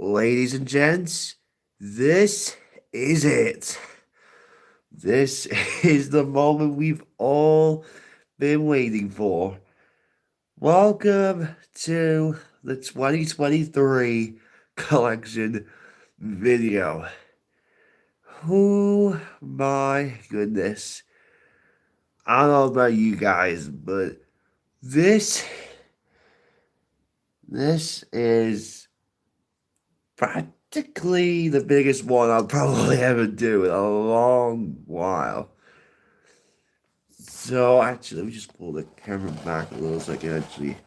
Ladies and gents, this is it. This is the moment we've all been waiting for. Welcome to the 2023 collection video. Oh my goodness. I don't know about you guys, but this this is practically the biggest one I'll probably ever do in a long while. So actually, let me just pull the camera back a little so I can actually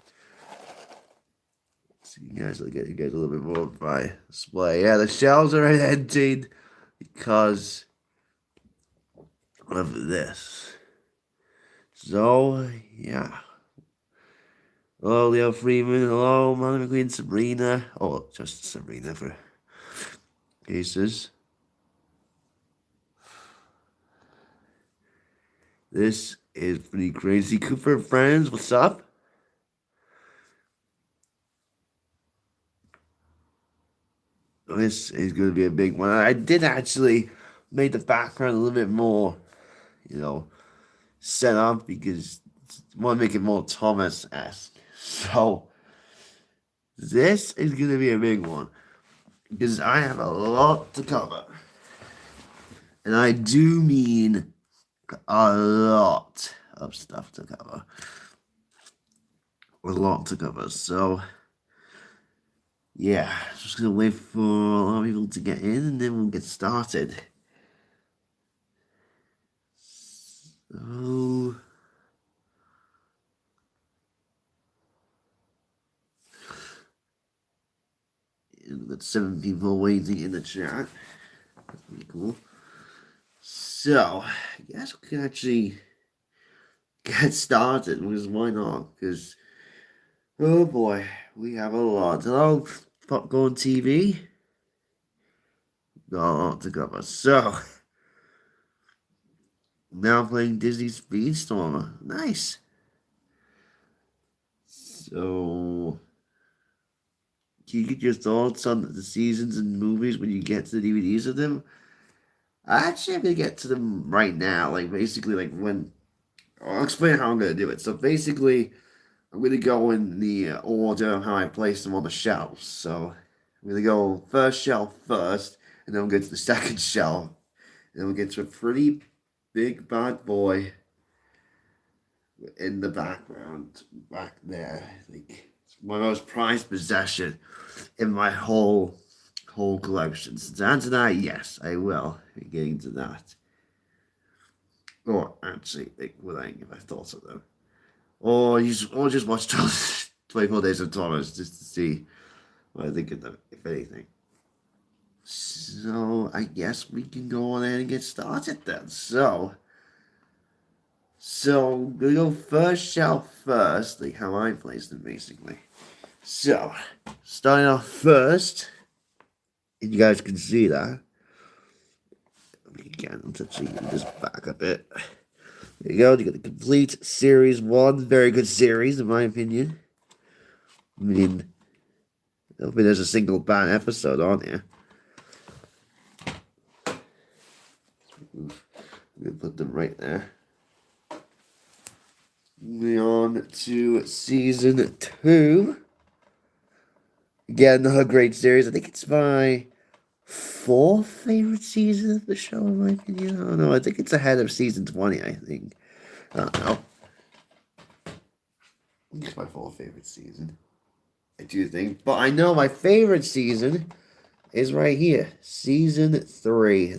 see you guys. I'll get you guys a little bit more of my display. Yeah, the shelves are emptied because of this. So yeah. Hello, Leo Freeman. Hello, Molly McQueen, Sabrina. Oh, just Sabrina for cases. This is pretty crazy. Cooper friends, what's up? This is going to be a big one. I did actually make the background a little bit more, set up because I want to make it more Thomas-esque. So, this is going to be a big one because I have a lot to cover. And I do mean a lot of stuff to cover. A lot to cover. So, yeah, just gonna wait for a lot of people to get in and then we'll get started. So, we've got 7 people waiting in the chat. That's pretty cool. So, I guess we can actually get started, because why not? Because, oh boy, we have a lot. Hello, Popcorn TV. Got a lot to cover. So, now playing Disney Speedstorm. Nice. So, can you get your thoughts on the seasons and movies when you get to the DVDs of them? Actually, I'm gonna get to them right now. Like basically, like when I'll explain how I'm gonna do it. So basically, I'm gonna go in the order of how I place them on the shelves. So I'm gonna go first shelf first, and then we'll get to the second shelf, and then we'll get to a pretty big bad boy in the background back there. Like it's my most prized possession in my whole collection. So to answer that, yes, I will be getting to that. Or actually, like, will I give my thoughts on them? Or just watch 24 Days of Thomas just to see what I think of them, if anything. So I guess we can go on ahead and get started then. So we'll go first shelf first, like how I placed them basically. So starting off first, and you guys can see that. Again, let's see, just back a bit. There you go. You got the complete series 1. Very good series, in my opinion. I mean, I don't think there's a single bad episode on here. I'm gonna put them right there. Moving on to season 2. Again, another great series. I think it's my 4th favorite season of the show, in my opinion. I don't know. I think it's ahead of season 20, I think. I don't know. It's my 4th favorite season. I do think. But I know my favorite season is right here. Season 3.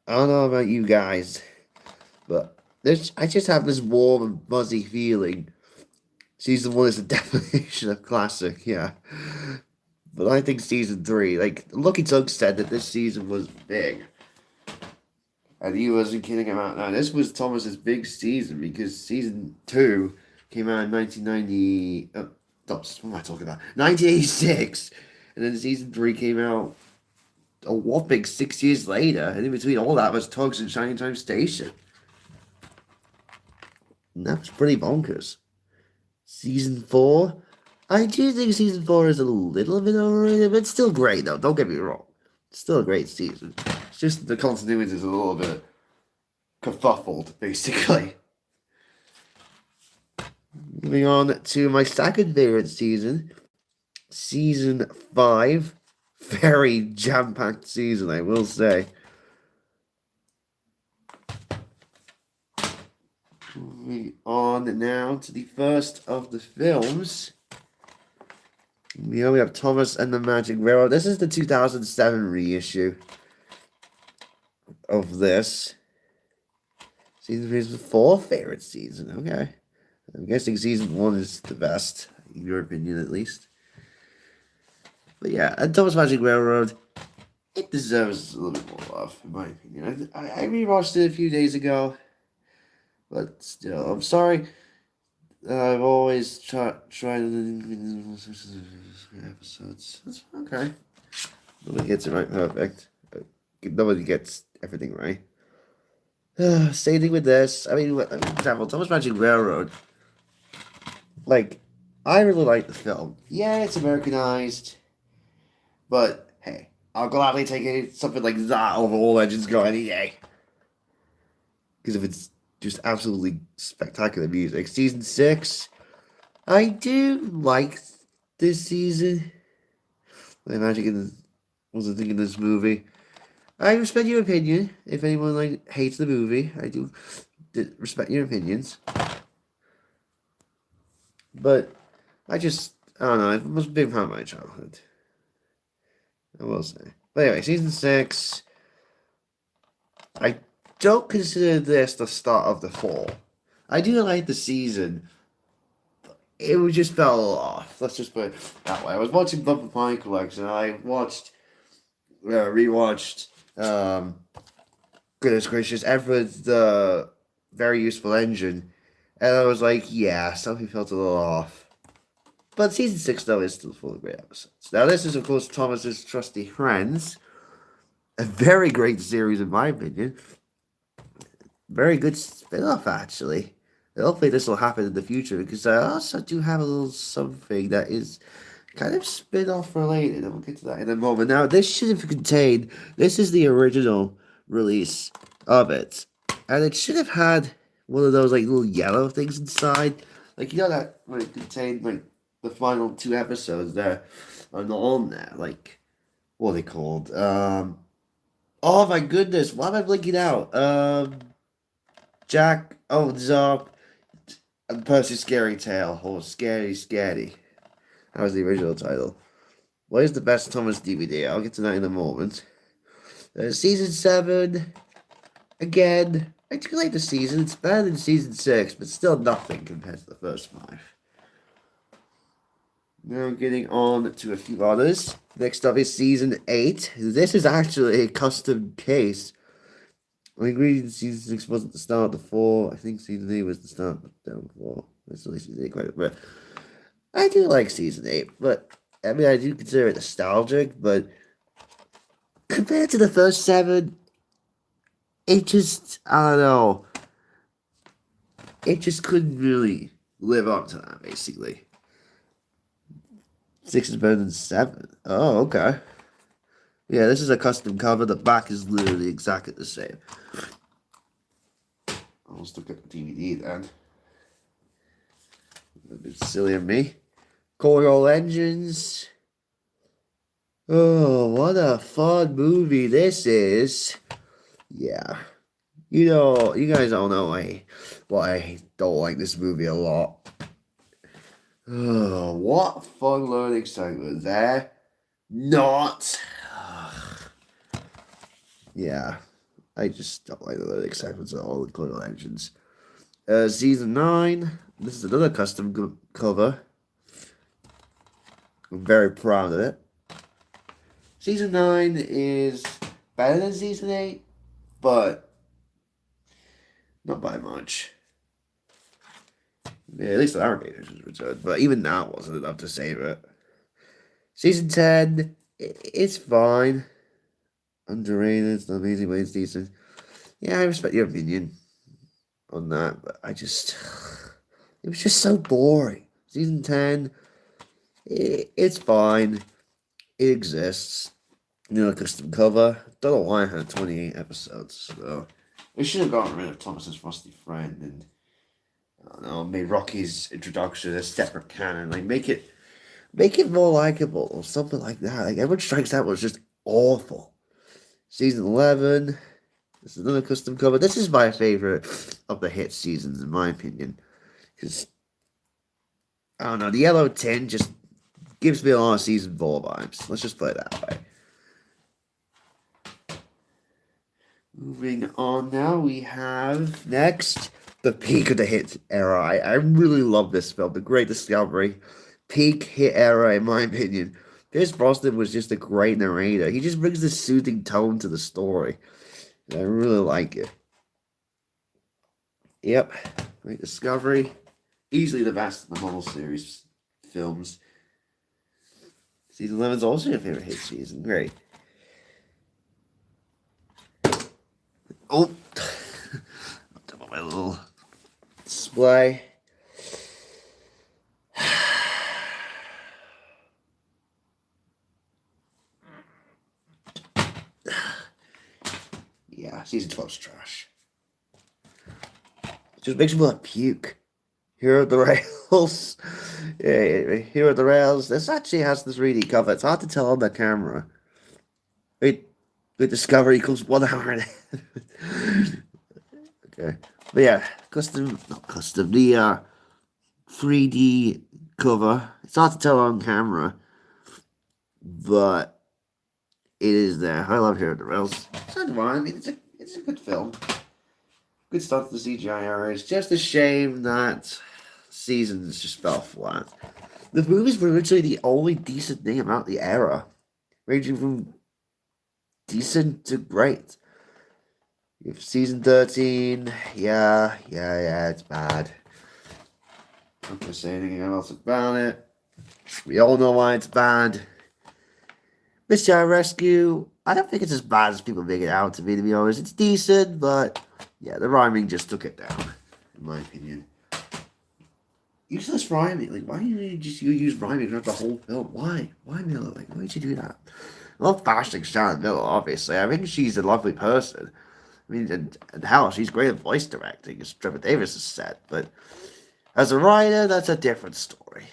I don't know about you guys, but I just have this warm and fuzzy feeling. Season 1 is the definition of classic, yeah. But I think season 3, like, Lucky Tug said that this season was big. And he wasn't kidding about that. This was Thomas's big season because season 2 came out in 1990. What am I talking about? 1986. And then season 3 came out a whopping 6 years later. And in between all that was Tugs and Shining Time Station. And that was pretty bonkers. Season 4, I do think season 4 is a little bit overrated, but it's still great, though. Don't get me wrong. It's still a great season. It's just the continuity is a little bit kerfuffled, basically. Moving on to my second favorite season, season 5. Very jam-packed season, I will say. Moving on now to the first of the films. We have Thomas and the Magic Railroad. This is the 2007 reissue of this. Season 3 is the fourth favorite season. Okay. I'm guessing season 1 is the best, in your opinion at least. But yeah, and Thomas Magic Railroad, it deserves a little bit more love, in my opinion. I rewatched it a few days ago. But still, I'm sorry. I've always tried episodes. That's okay. Nobody gets it right perfect. Nobody gets everything right. Same thing with this. I mean, for example, Thomas Magic Railroad. Like, I really like the film. Yeah, it's Americanized. But, hey, I'll gladly take something like that over All Legends Go any day. Because if it's just absolutely spectacular music. Season 6, I do like this season. The magic wasn't thinking this movie. I respect your opinion. If anyone hates the movie, I do respect your opinions. But I don't know. It was a big part of my childhood. I will say. But anyway, season 6. I don't consider this the start of the fall. I do like the season. It just fell a little off. Let's just put it that way. I was watching Bumper Pie Collection. I rewatched, goodness gracious, Edward the Very Useful Engine, and I was like, yeah, something felt a little off. But season 6 though is still full of great episodes. Now this is of course Thomas's Trusty Friends, a very great series in my opinion. Very good spin-off, actually. Hopefully this will happen in the future, because I also do have a little something that is kind of spin-off related, and we'll get to that in a moment. Now, this should have contained, this is the original release of it, and it should have had one of those, little yellow things inside. Like, you know that, when it contained, the final 2 episodes there are not on there, what are they called? Oh my goodness, why am I blinking out? Jack Opens Up and Percy's Scary Tale, or Scary Scary. That was the original title. What is the best Thomas DVD? I'll get to that in a moment. Season 7, again, I do like the season. It's better than season 6, but still nothing compared to the first 5. Now getting on to a few others. Next up is season 8. This is actually a custom case. I agree season 6 wasn't the start of the 4. I think season 8 was the start of the 4. That's at least season 8 quite a bit. I do like season 8, but I mean, I do consider it nostalgic, but compared to the first 7, it just, I don't know, it just couldn't really live up to that, basically. 6 is better than 7. Oh, okay. Yeah, this is a custom cover. The back is literally exactly the same. I'll just look at the DVD then. A bit silly of me. Coral Engines. Oh, what a fun movie this is. Yeah. You guys all know why I don't like this movie a lot. Oh, what fun learning segment there. Not. Yeah. I just don't like the learning segments at all, the Coral Engines. Season 9. This is another custom cover. I'm very proud of it. Season 9 is better than Season 8, but not by much. Yeah, at least the Navigator's returned, but even that wasn't enough to save it. Season 10, it's fine. Underrated, it's an amazing way it's decent. Yeah, I respect your opinion on that, but it was just so boring. Season 10, It's fine. It exists. Custom cover. Don't know why I had 28 episodes, so we should have gotten rid of Thomas's Frosty Friend and I don't know, made Rocky's introduction a separate canon. Like make it more likable or something like that. Like Edward Strikes Out was just awful. Season 11. This is another custom cover. This is my favorite of the hit seasons, in my opinion. Because, I don't know, the yellow tin just gives me a lot of season 4 vibes. Let's just put it that way. Moving on now, we have next the peak of the hit era. I really love this film, The Great Discovery. Peak hit era, in my opinion. Pierce Brosnan was just a great narrator. He just brings this soothing tone to the story. And I really like it. Yep, Great Discovery. Easily the best of the Marvel series films. Season 11 is also your favorite hit season. Great. Oh, my little display. Yeah, season 12's trash. It just makes me want to puke. Here are the rails. Yeah, here are the rails. This actually has the 3D cover. It's hard to tell on the camera. Wait, with Discovery equals 1 hour and a half. Okay. But yeah, not custom, the 3D cover. It's hard to tell on camera, but it is there. I love Here are the Rails. It's not wrong. I mean, it's a good film. Good start to the CGI era. It's just a shame that seasons just fell flat. The movies were literally the only decent thing about the era, ranging from decent to great. If season 13, yeah, it's bad. I'm not gonna say anything else about it. We all know why it's bad. Mississippi Rescue, I don't think it's as bad as people make it out to be honest. It's decent, but yeah, the rhyming just took it down, in my opinion. Useless rhyming. Like, why do you just use rhyming throughout the whole film? Why? Why Miller? Like, why did you do that? I love bashing Shannon Miller, obviously. I think she's a lovely person. I mean, and hell, she's great at voice directing, as Trevor Davis has said. But as a writer, that's a different story.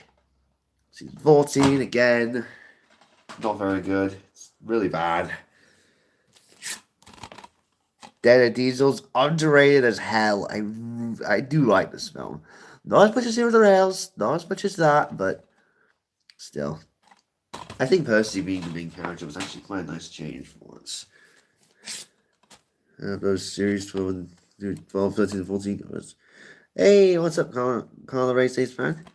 Season 14, again, not very good. It's really bad. Dead and Diesel's underrated as hell. I do like this film. Not as much as Zero the Rails, not as much as that, but still. I think Percy being the main character was actually quite a nice change for once. Those series 12, 13, and 14 covers. Hey, what's up, Carla Ray States fan?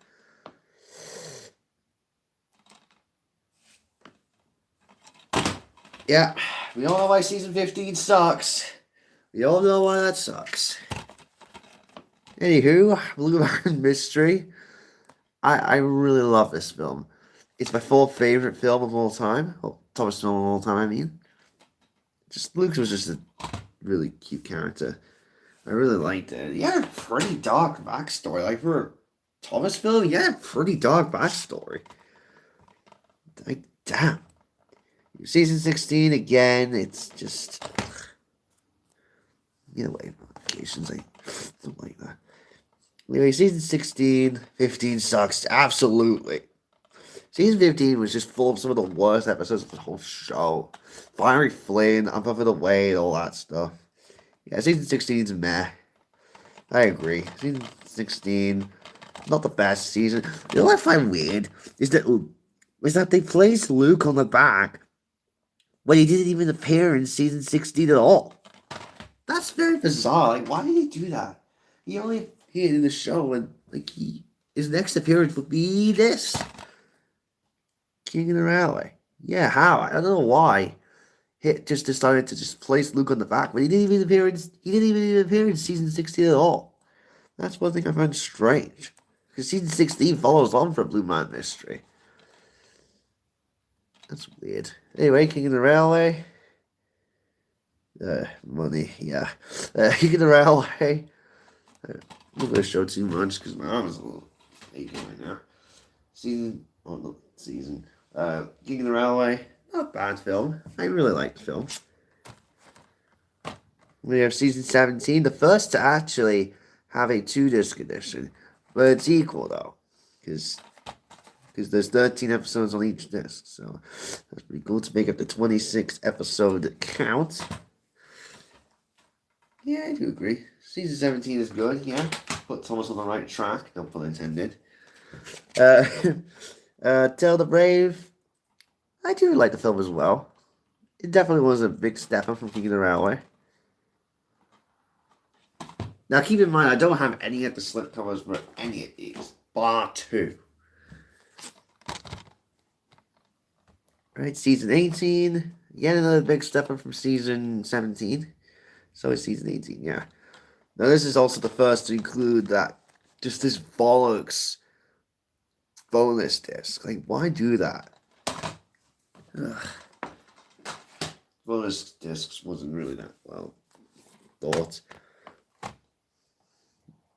Yeah, we all know why season 15 sucks. We all know why that sucks. Anywho, Blue Line Mystery. I really love this film. It's my fourth favorite film of all time. Oh, Thomas film of all time, I mean. Just Luke was just a really cute character. I really liked it. He had a pretty dark backstory. Like for a Thomas film, he had a pretty dark backstory. Like, damn. Season 16 again, it's just get away from notifications. I don't like that. Anyway, season 16, 15 sucks. Absolutely. Season 15 was just full of some of the worst episodes of the whole show. Fiery Flynn, Up Over the Way, all that stuff. Yeah, season 16's meh. I agree. Season 16, not the best season. You know what I find weird is that they placed Luke on the back when he didn't even appear in season 16 at all. That's very bizarre. Like, why did he do that? He only appeared in the show and his next appearance would be this. King of the Rally. Yeah, how? I don't know why. He just decided to just place Luke on the back, but he didn't even appear in season 16 at all. That's one thing I find strange. Because season 16 follows on from Blue Man Mystery. That's weird. Anyway, King of the Railway. Money, yeah. King of the Railway. I'm not going to show too much because my arm is a little aching right now. King of the Railway, not a bad film. I really liked the film. We have season 17, the first to actually have a 2-disc edition. But it's equal, though. Because there's 13 episodes on each disc. So that's pretty cool to make up the 26 episode count. Yeah, I do agree. Season 17 is good, yeah. Put Thomas on the right track, no pun intended. Tell the Brave. I do like the film as well. It definitely was a big step up from King of the Railway. Now, keep in mind, I don't have any of the slipcovers for any of these, bar 2. Right, season 18. Again, another big step up from season 17. So it's season 18, yeah. Now, this is also the first to include that, just this bollocks bonus disc. Like, why do that? Ugh. Bonus discs wasn't really that well thought.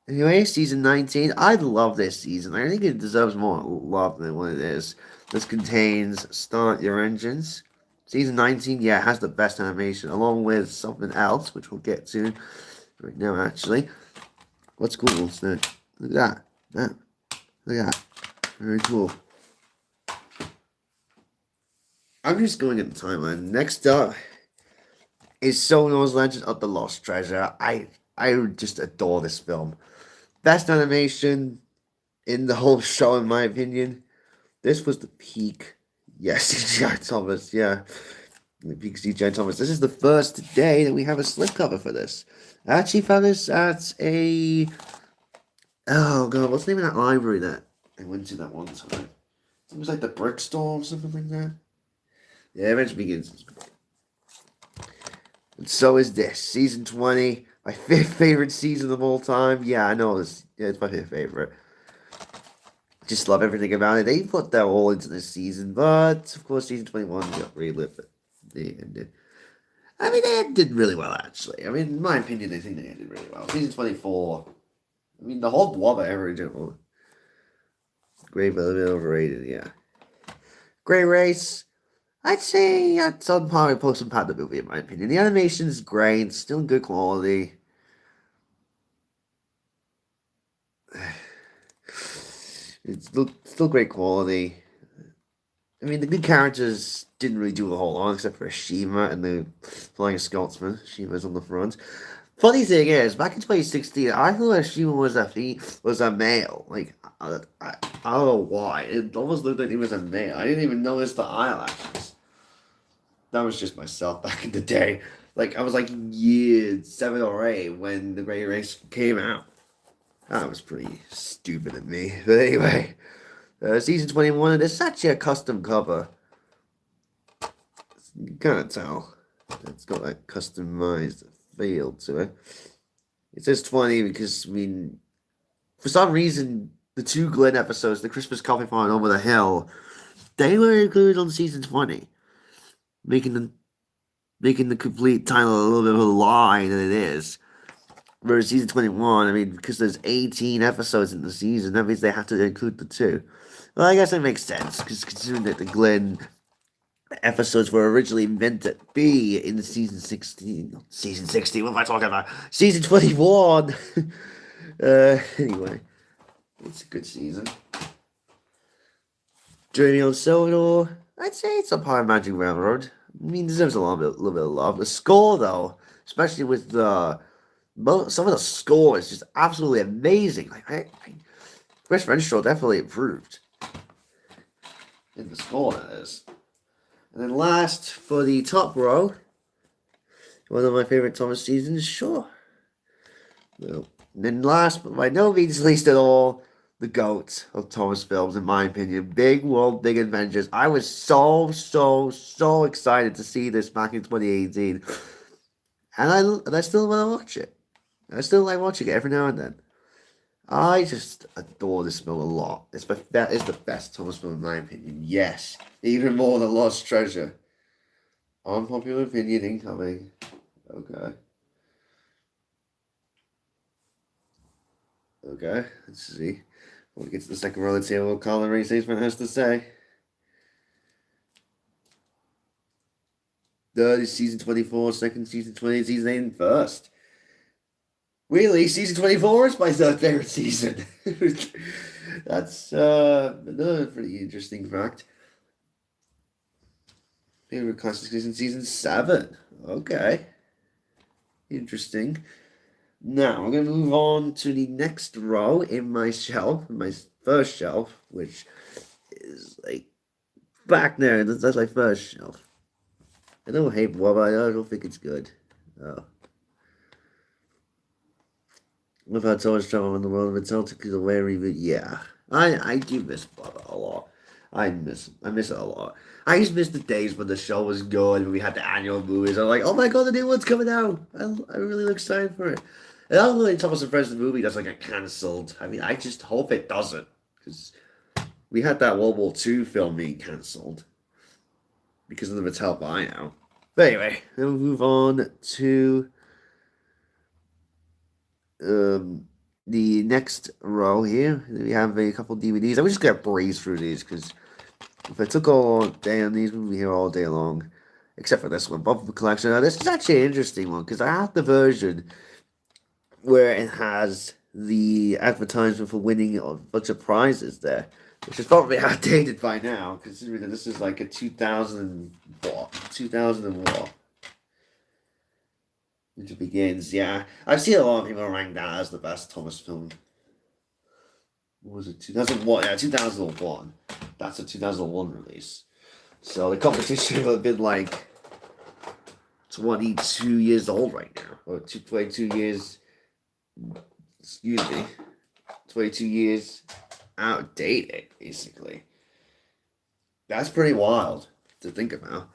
Anyway, season 19. I love this season. I think it deserves more love than what it is. This contains Start Your Engines. Season 19, yeah, has the best animation, along with something else, which we'll get to right now, actually. What's cool? Look at that. Look at that. Very cool. I'm just going at the timeline. Next up is Sono's Legend of the Lost Treasure. I just adore this film. Best animation in the whole show, in my opinion. This was the peak. Yes, CGI Thomas, yeah. The peak CGI Thomas. This is the first day that we have a slipcover for this. I actually found this at a... Oh, God, what's the name of that library that I went to that one time? It was like the Brick Store or something like that. Yeah, Adventure Begins. And so is this. Season 20. My fifth favorite season of all time. Yeah, I know this. Yeah, it's my fifth favorite. Just love everything about it. They put that all into this season, but of course, season 21 got relived. They ended. I mean, they did really well, actually. I mean, in my opinion, I think they ended really well. Season 24. I mean, the whole Blobber era in general. Great, but a bit overrated, yeah. Great Race. I'd say it's on par with Postman Panda movie, in my opinion. The animation is great, still good quality. It's still great quality. I mean, the good characters didn't really do a whole lot except for Shima and the Flying Scotsman. Shima's on the front. Funny thing is, back in 2016, I thought Shima was a male. Like, I don't know why. It almost looked like he was a male. I didn't even notice the eyelashes. That was just myself back in the day. Like, I was like year 7 or 8 when the Great Race came out. That was pretty stupid of me. But anyway, season 21, it's actually a custom cover. You can't tell. It's got that customized feel to it. It says 20 because, I mean, for some reason, the 2 Glenn episodes, the Christmas Coffee Farm and Over the Hill, they were included on season 20, making the complete title a little bit of a lie than it is. Whereas season 21, I mean, because there's 18 episodes in the season, that means they have to include the 2. Well, I guess that makes sense, because considering that the Glenn episodes were originally meant to be in season 16. Season 16, what am I talking about? Season 21! Anyway, it's a good season. Journey on Sodor, I'd say it's a par of Magic Railroad. I mean, deserves a little bit of love. The score, though, especially with some of the score is just absolutely amazing. Like, Chris Renshaw definitely improved in the score, that is. And then last, for the top row, one of my favorite Thomas seasons, sure. Well, and then last, but by no means least at all, the GOAT of Thomas films, in my opinion. Big World, Big Adventures. I was so excited to see this back in 2018. And I still want to watch it. I still like watching it every now and then. I just adore this film a lot. That is the best Thomas film in my opinion. Yes, even more than Lost Treasure. Unpopular opinion incoming. Okay. Okay, let's see. When we get to the second row, let's see what Colin Ray Saisman has to say. Third is season 24, second season 20, season 8, and first. Really, season 24 is my third favorite season. That's another pretty interesting fact. Favorite classic season 7. Okay. Interesting. Now, we're going to move on to the next row in my shelf, my first shelf, which is like back there. That's my first shelf. I don't hate Bob, I don't think it's good. Oh. We've had so much trouble in the world of it, Celtic is a wary, but yeah. I do miss Bob a lot. I miss it a lot. I just miss the days when the show was good, when we had the annual movies. I'm like, oh my god, the new one's coming out. I really look excited for it. And I don't really Thomas and Friends the movie that's like get cancelled. I mean, I just hope it doesn't. Because we had that World War II film being cancelled. Because of the Mattel buyout. But anyway, then we'll move on to the next row here. We have a couple DVDs. I'm just gonna breeze through these because if I took all day on these, we'd be here all day long. Except for this one, Bob Collection. Now, this is actually an interesting one because I have the version where it has the advertisement for winning a bunch of prizes there, which is probably outdated by now, considering that this is like a 2000 what? 2000 and what? Which begins, yeah. I've seen a lot of people rank that as the best Thomas film. What was it? 2001? Yeah, 2001. That's a 2001 release. So the competition would have been like 22 years old right now. Or 22 years, excuse me, 22 years outdated, basically. That's pretty wild to think about.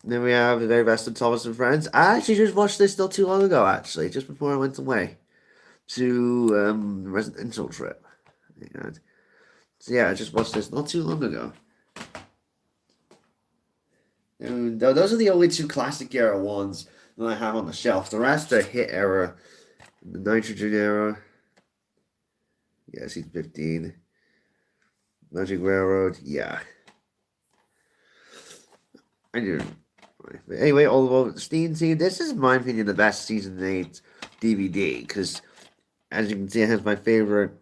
Then we have The Very Best of Thomas and Friends. I actually just watched this not too long ago, actually, just before I went away to a residential trip. And so yeah, I just watched this not too long ago. And those are the only two classic era ones that I have on the shelf. The rest are hit era, the Nitrogen era. Yeah, season 15. Magic Railroad, yeah. I didn't. But anyway, all about the Steam Team. This is, in my opinion, the best season 8 DVD because, as you can see, it has my favorite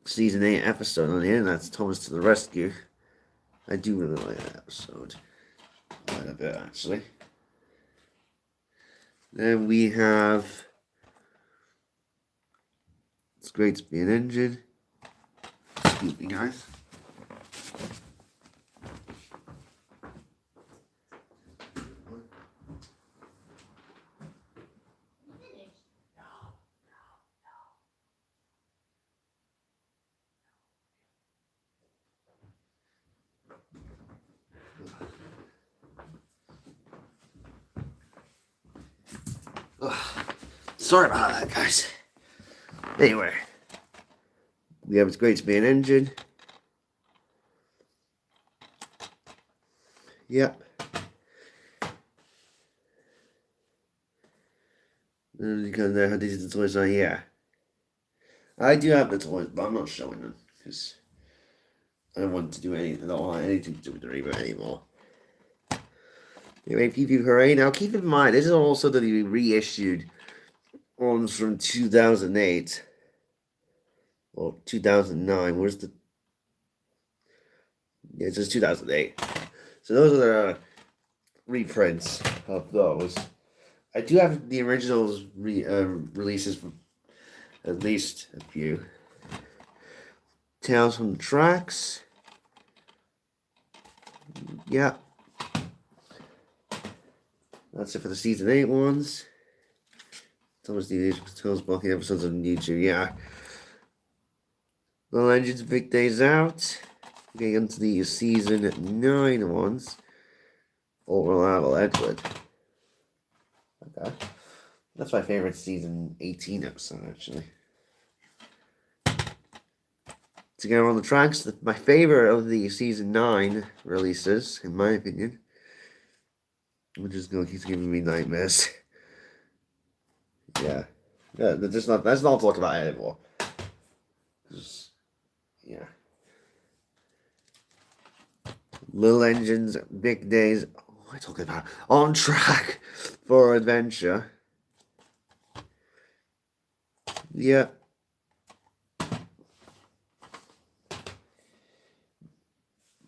season 8 episode on here, and that's Thomas to the Rescue. I do really like that episode. Quite a bit, actually. Then we have It's Great to Be an Engine. Excuse me, guys. Sorry about that, guys. Anyway, we have It's Great to Be an Engine. Yep. And you can know how these are the toys are. Yeah, I do have the toys, but I'm not showing them because I don't want to do anything. I don't want anything to do with the reboot anymore. Anyway, PvP Hooray. Now, keep in mind, this is also the reissued ones from 2008 or 2009. Where's the? Yeah, it's just 2008. So those are the reprints of those. I do have the originals releases from at least a few. Tales from the Tracks. Yeah. That's it for the season 8 ones. Thomas D. Tales blocking episodes on YouTube. Yeah. The Legends of Big Days Out. Getting into the season 9 ones. Old Reliable Edward. Okay. That's my favorite season 18 episode, actually. Together on the Tracks, my favorite of the season 9 releases, in my opinion. Which is going to keep giving me nightmares. Yeah. Yeah, that's not talked about anymore. Yeah. Little engines, big days. What am I talking about? On track for adventure. Yeah.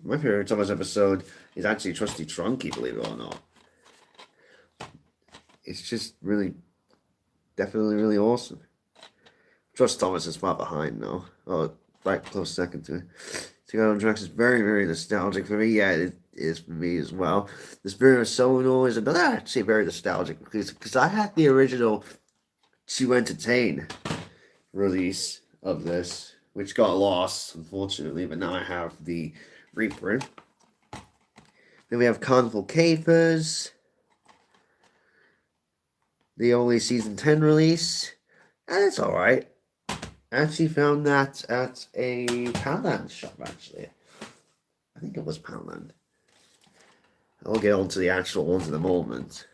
My favorite Thomas episode is actually Trusty Trunky, believe it or not. It's just really, definitely really awesome. Trust Thomas is far behind though. Oh, right close second to it. To go on tracks is very, very nostalgic for me. Yeah, it is for me as well. The Spirit of Sonor is another actually very nostalgic because I had the original To Entertain release of this, which got lost, unfortunately, but now I have the reprint. Then we have Carnival Capers, the only season 10 release, and it's alright. I actually found that at a Poundland shop, actually. I think it was Poundland. I'll get on to the actual ones in a moment.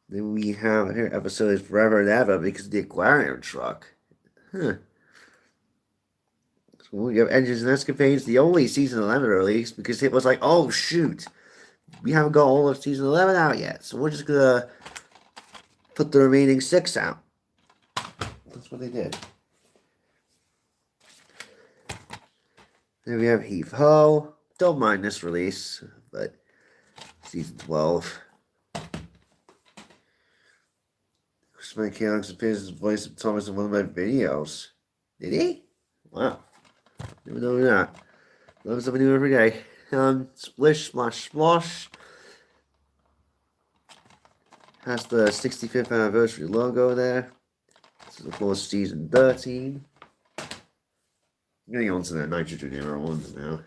Then we have here episode is Forever and Ever because of the aquarium truck. Huh. So we have Engines and Escapades, the only season 11 release because it was like, oh shoot, we haven't got all of season 11 out yet, so we're just gonna put the remaining 6 out. That's what they did. Then we have Heave Ho. Don't mind this release, but season 12. Chris McKeown appears as the voice of Thomas in one of my videos. Did he? Wow. Never know that. Learn something new every day. Splish Splash Splosh has the 65th anniversary logo there. This is of course season 13. Getting on to the Nitrogen era ones now.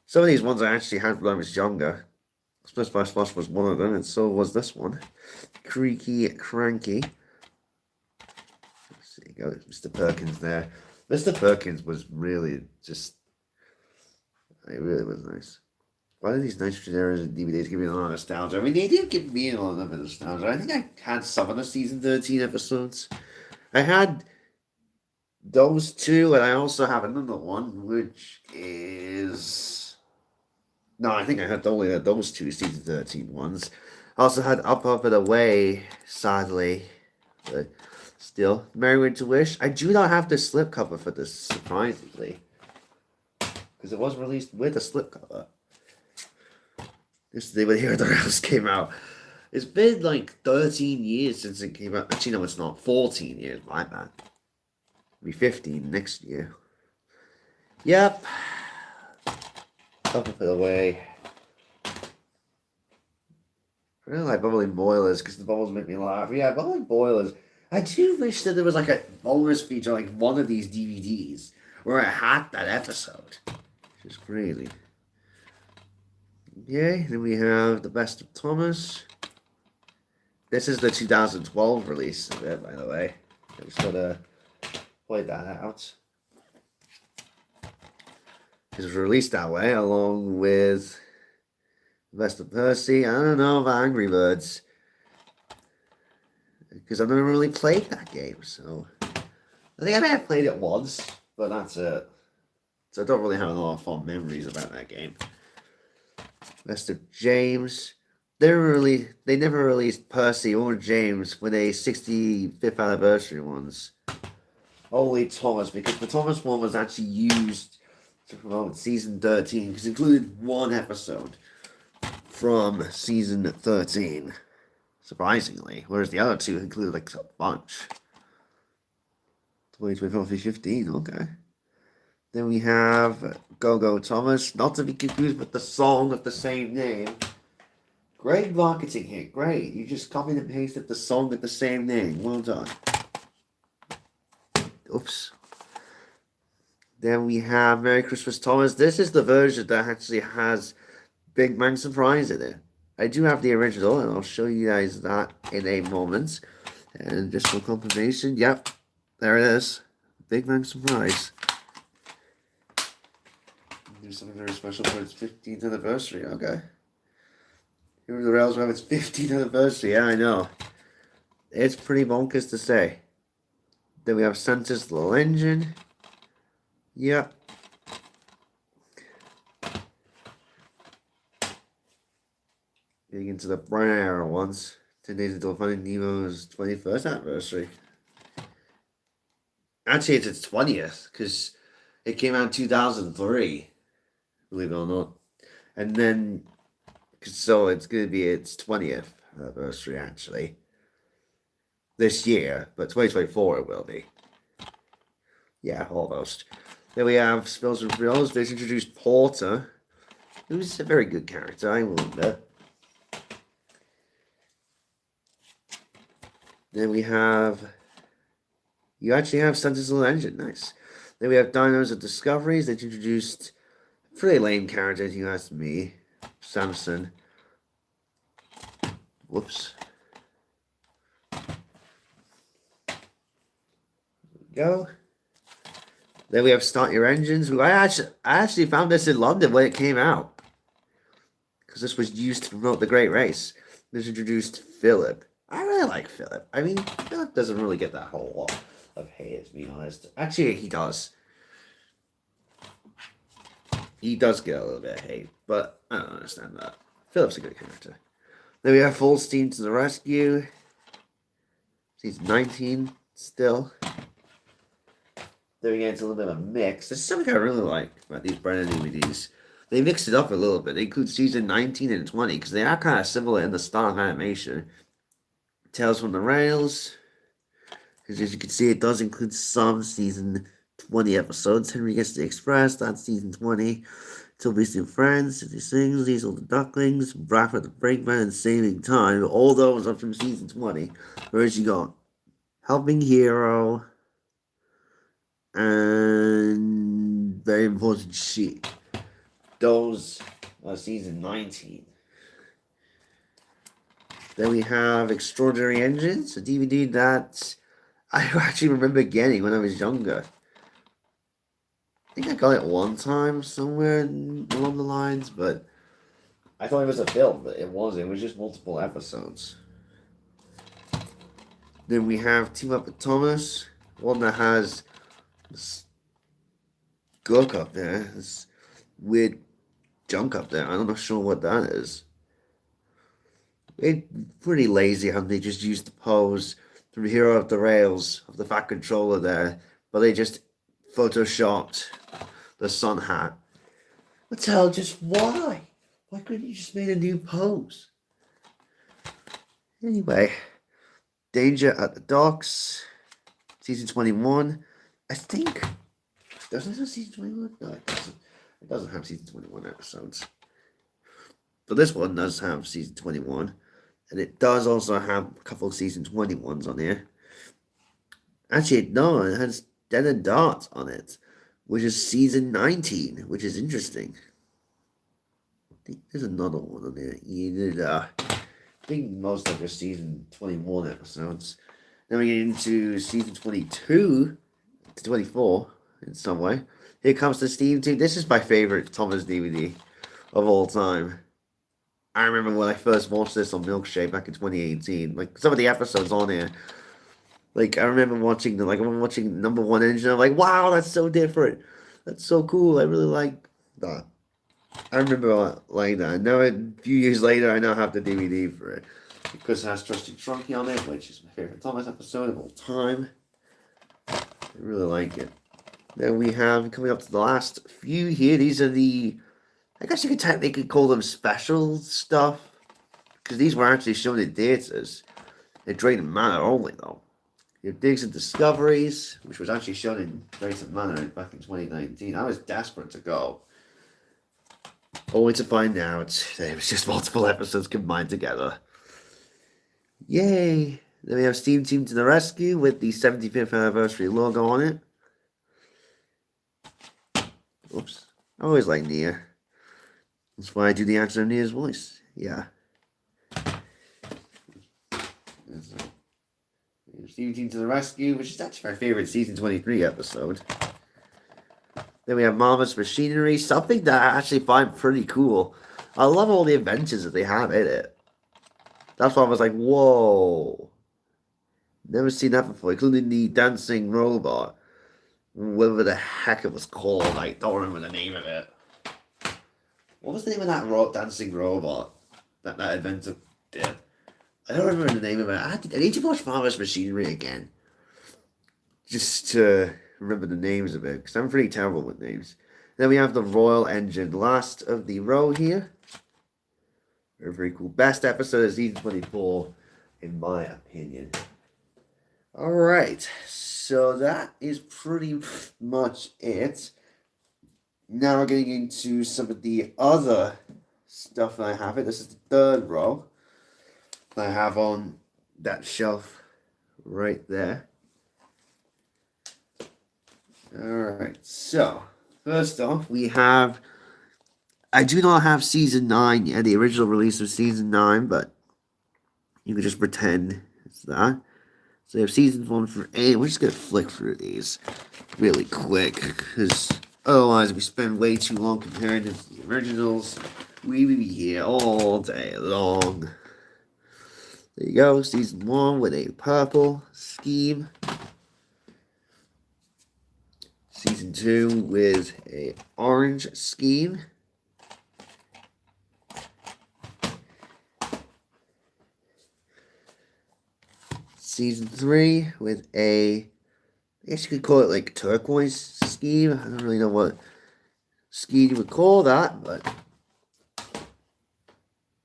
Some of these ones I actually had when I was younger. Splish Splash Splosh was one of them, and so was this one. Creaky Cranky. There you go, Mr. Perkins there. Mr. Perkins was really just. It really was nice. Why do these Nitrogen eras and DVDs give me a lot of nostalgia? I mean, they did give me a lot of nostalgia. I think I had some of the season 13 episodes. I had those two, and I also have another one, which is. No, I think I had only those two season 13 ones. I also had Up, Up, and Away, sadly. But still, Merry Winter Wish. I do not have the slipcover for this, surprisingly. Because it was released with a slipcover. This is the day when Here the Rails came out. It's been like 13 years since it came out. Actually, no, it's not. 14 years, my bad. It'll be 15 next year. Yep. Up and away. I really like Bubbling Boilers because the bubbles make me laugh. Yeah, Bubbling Boilers. I do wish that there was like a bonus feature, like one of these DVDs, where I had that episode. Which is crazy. Okay, then we have The Best of Thomas. This is the 2012 release of it, by the way. I just gotta point that out. It was released that way, along with The Best of Percy. I don't know about Angry Birds. Because I've never really played that game, so. I think I may have played it once, but that's it. So I don't really have a lot of fond memories about that game. Best of James. They never released Percy or James for the 65th anniversary ones. Only Thomas, because the Thomas one was actually used to promote season 13, because it included one episode from season 13, surprisingly, whereas the other two included like a bunch. 2015, okay. Then we have Go Go Thomas, not to be confused with the song of the same name. Great marketing hit, great. You just copied and pasted the song with the same name. Well done. Oops. Then we have Merry Christmas Thomas. This is the version that actually has Big Bang Surprise in it. I do have the original, and I'll show you guys that in a moment. And just for confirmation, yep, there it is. Big Bang Surprise. Do something very special for its 15th anniversary, okay. Here the Rails will have its 15th anniversary, yeah, I know. It's pretty bonkers to say. Then we have Santa's Little Engine. Yep. Getting into the Brown Arrow ones. 10 days until Finding Nemo's 21st anniversary. Actually, it's its 20th, because it came out in 2003, believe it or not. And then, so it's going to be its 20th anniversary, actually. This year, but 2024 it will be. Yeah, almost. Then we have Spills and Thrills. They introduced Porter, who's a very good character, I will admit. Then we have... You actually have Santa's Little Engine, nice. Then we have Dinos and Discoveries. They introduced a pretty lame character, if you ask me. Samson. Whoops. Go. Then we have Start Your Engines, who I actually found this in London when it came out, because this was used to promote the Great Race. This introduced Philip. I really like Philip. I mean, Philip doesn't really get that whole lot of hate, to be honest. Actually, he does. He does get a little bit of hate, but I don't understand that. Philip's a good character. Then we have Full Steam to the Rescue. Season 19 still. Then we get into a little bit of a mix. This is something I really like about these brand new DVDs. They mix it up a little bit. They include season 19 and 20 because they are kind of similar in the style of animation. Tales from the Rails. Because as you can see, it does include some season 20 episodes. Henry Gets the Express, that's season 20. Till We See Friends, City Sings, Diesel the Ducklings, Bradford the Brakeman, and Saving Time. All those are from season 20. Whereas you got Helping Hero, and Very Important Sheep. Those are season 19. Then we have Extraordinary Engines, a DVD that I actually remember getting when I was younger. I think I got it one time somewhere along the lines, but I thought it was a film, but it wasn't. It was just multiple episodes. Then we have Team Up with Thomas, one that has this gunk up there, this weird junk up there. I'm not sure what that is. It's pretty lazy how they just used the pose from Hero of the Rails of the Fat Controller there, but they just photoshopped the sun hat. What the hell? Just why? Why couldn't you just make a new pose? Anyway, Danger at the Docks, season 21. I think doesn't it have season 21? No, it doesn't. It doesn't have season 21 episodes. But this one does have season 21. And it does also have a couple of season 21s on here. Actually, no, it has Dead and Darts on it, which is season 19, which is interesting. I think there's another one on there. I think most of it are season 21 episodes. Then we get into season 22 to 24 in some way. Here comes the Steam Team. This is my favorite Thomas DVD of all time. I remember when I first watched this on Milkshake back in 2018. Like, some of the episodes on here. Like, I remember watching Number One Engine. I'm like, wow, that's so different. That's so cool. I really like that. I remember like that. Now, a few years later, I now have the DVD for it. Because it has Trusty Trunky on it, which is my favorite Thomas episode of all time. I really like it. Then we have, coming up to the last few here, these are the, I guess you could technically call them special stuff. Because these were actually shown in theaters. At Drayton Manor only, though. You have Digs and Discoveries, which was actually shown in Drayton Manor back in 2019. I was desperate to go. Only to find out that it was just multiple episodes combined together. Yay! Then we have Steam Team to the Rescue with the 75th anniversary logo on it. Oops. I always like Nia. That's why I do the accent of Nia's voice. Yeah. Steam Team to the Rescue, which is actually my favorite season 23 episode. Then we have Marvelous Machinery, something that I actually find pretty cool. I love all the adventures that they have in it. That's why I was like, whoa. Never seen that before, including the dancing robot. Whatever the heck it was called, I don't remember the name of it. What was the name of that dancing robot that inventor did? I don't remember the name of it. I need to watch Marvelous Machinery again. Just to remember the names of it, because I'm pretty terrible with names. Then we have the Royal Engine, last of the row here. Very, very cool. Best episode of season 24, in my opinion. Alright, so that is pretty much it. Now we're getting into some of the other stuff that I have. This is the third row that I have on that shelf right there. Alright, so first off, we have. I do not have season 9 yet, the original release of season 9, but you can just pretend it's that. So we have season 1 for 8. We're just going to flick through these really quick, because otherwise we spend way too long comparing them to the originals. We will be here all day long. There you go, season 1 with a purple scheme. Season 2 with a orange scheme. Season 3 with a, I guess you could call it like turquoise scheme. I don't really know what scheme you would call that, but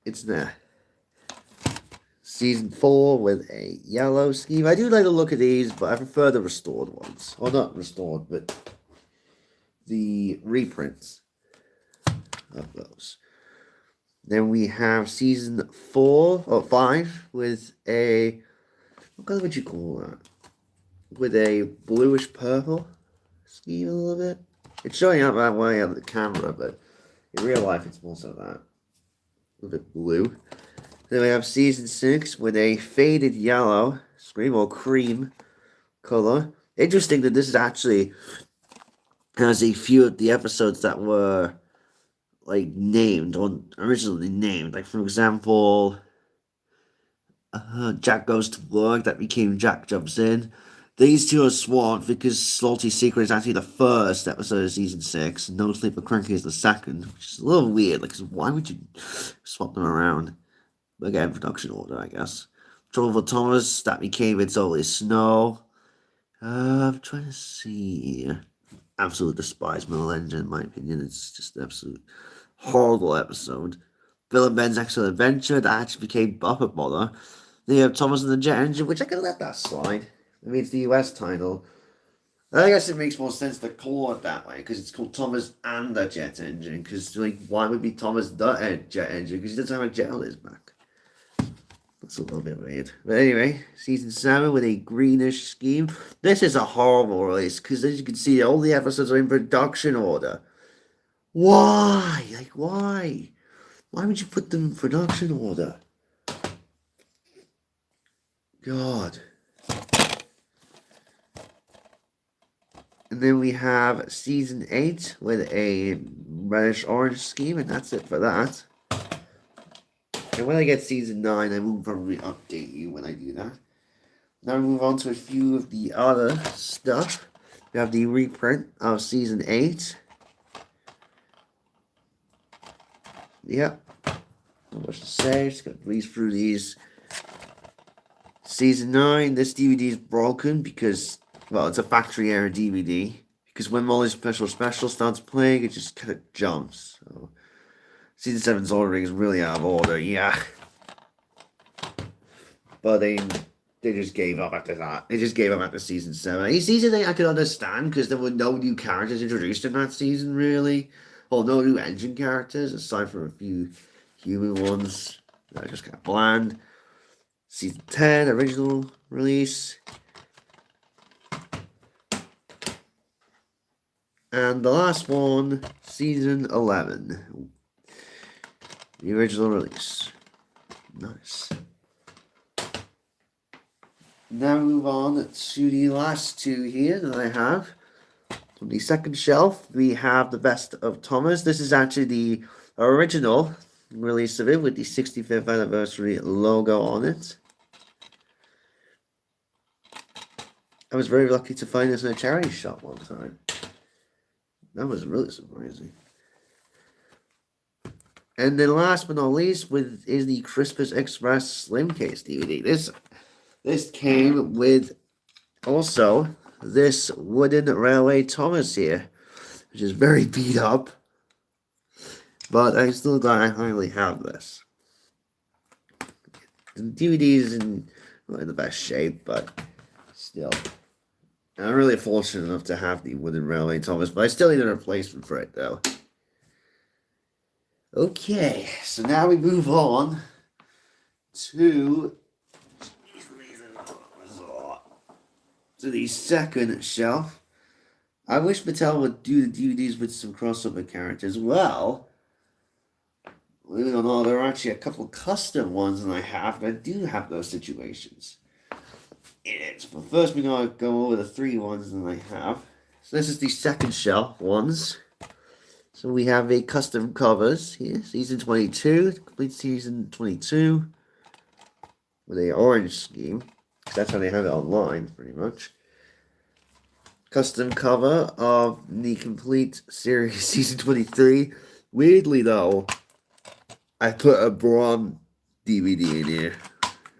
it's there. Season 4 with a yellow scheme. I do like the look of these, but I prefer the restored ones. Or not restored, but the reprints of those. Then we have season 5 with a, what color would you call that? With a bluish purple scheme a little bit. It's showing up that way on the camera, but in real life it's more so that. A little bit blue. Then we have season 6 with a faded yellow, scream or cream color. Interesting that this is actually has a few of the episodes that were like named or originally named. Like for example, Jack Goes to Work, that became Jack Jumps In. These two are swapped because Salty Secret is actually the first episode of season 6, and No Sleep for Cranky is the second, which is a little weird. Like, why would you swap them around? But again, production order, I guess. Trouble for Thomas, that became It's Always Snow. I'm trying to see. Absolute despise Middle Engine, in my opinion. It's just an absolute horrible episode. Bill and Ben's Excellent Adventure, that actually became Buffett Bother. Then you have Thomas and the Jet Engine, which I can let that slide. I mean, it's the US title. I guess it makes more sense to call it that way, because it's called Thomas and the Jet Engine. Because, like, why would it be Thomas the Jet Engine? Because he doesn't have a jet on his back. That's a little bit weird. But anyway, season 7 with a greenish scheme. This is a horrible release, because as you can see, all the episodes are in production order. Why? Like, why? Why would you put them in production order? God. And then we have season 8 with a reddish-orange scheme, and that's it for that. And when I get season 9, I will probably update you when I do that. Now we move on to a few of the other stuff. We have the reprint of season 8. Yep. Not much to say. Just got to breeze through these. Season 9. This DVD is broken because, well, it's a factory error DVD. Because when Molly's Special starts playing, it just kind of jumps. So, season 7's ordering is really out of order, yeah. But they just gave up after that. They just gave up after season 7. Season 8 I could understand because there were no new characters introduced in that season, really. Or no new engine characters, aside from a few human ones that are just kind of bland. Season 10, original release. And the last one, season 11. The original release. Nice. Now move on to the last two here that I have. On the second shelf, we have The Best of Thomas. This is actually the original release of it with the 65th anniversary logo on it. I was very lucky to find this in a charity shop one time. That was really surprising. And then last but not least is the Christmas Express Slim Case DVD. This came with also this wooden railway Thomas here, which is very beat up. But I'm still glad I finally have this. The DVD is not in the best shape, but still. I'm really fortunate enough to have the wooden railway Thomas, but I still need a replacement for it though. Okay, so now we move on to the second shelf. I wish Mattel would do the DVDs with some crossover characters. Well, believe it or not, there are actually a couple custom ones that I have that do have those situations. But first we're going to go over the 3 ones that I have. So this is the second shelf ones. So we have a custom covers here, season 22, complete season 22, with a orange scheme, because that's how they have it online, pretty much. Custom cover of the complete series, season 23. Weirdly though, I put a Braun DVD in here.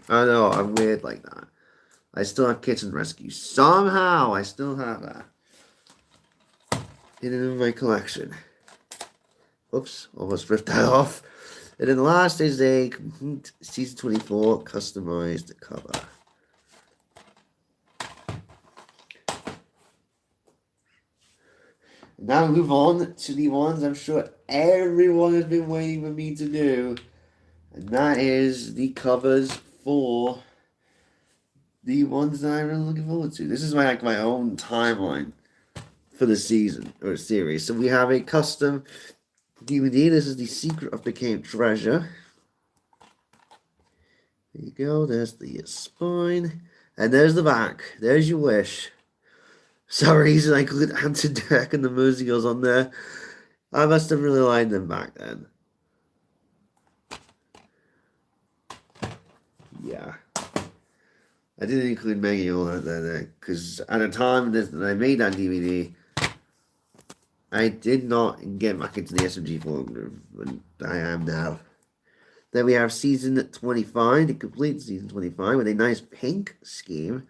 I know, I'm weird like that. I still have Kitchen Rescue. Somehow, I still have that hidden in my collection. Oops, almost ripped that off. And then the last is a complete season 24 customized cover. Now we move on to the ones I'm sure everyone has been waiting for me to do. And that is the covers for the ones that I'm really looking forward to. This is my own timeline for the season or series. So we have a custom DVD. This is The Secret of the Cave Treasure. There you go. There's the spine. And there's the back. There's your wish. For some reason I couldn't answer Derek and the Musicals on there. I must have really liked them back then. Yeah. I didn't include Maggie on that there because at the time that I made that DVD, I did not get back into the SMG forum, but I am now. Then we have season 25, the complete season 25, with a nice pink scheme.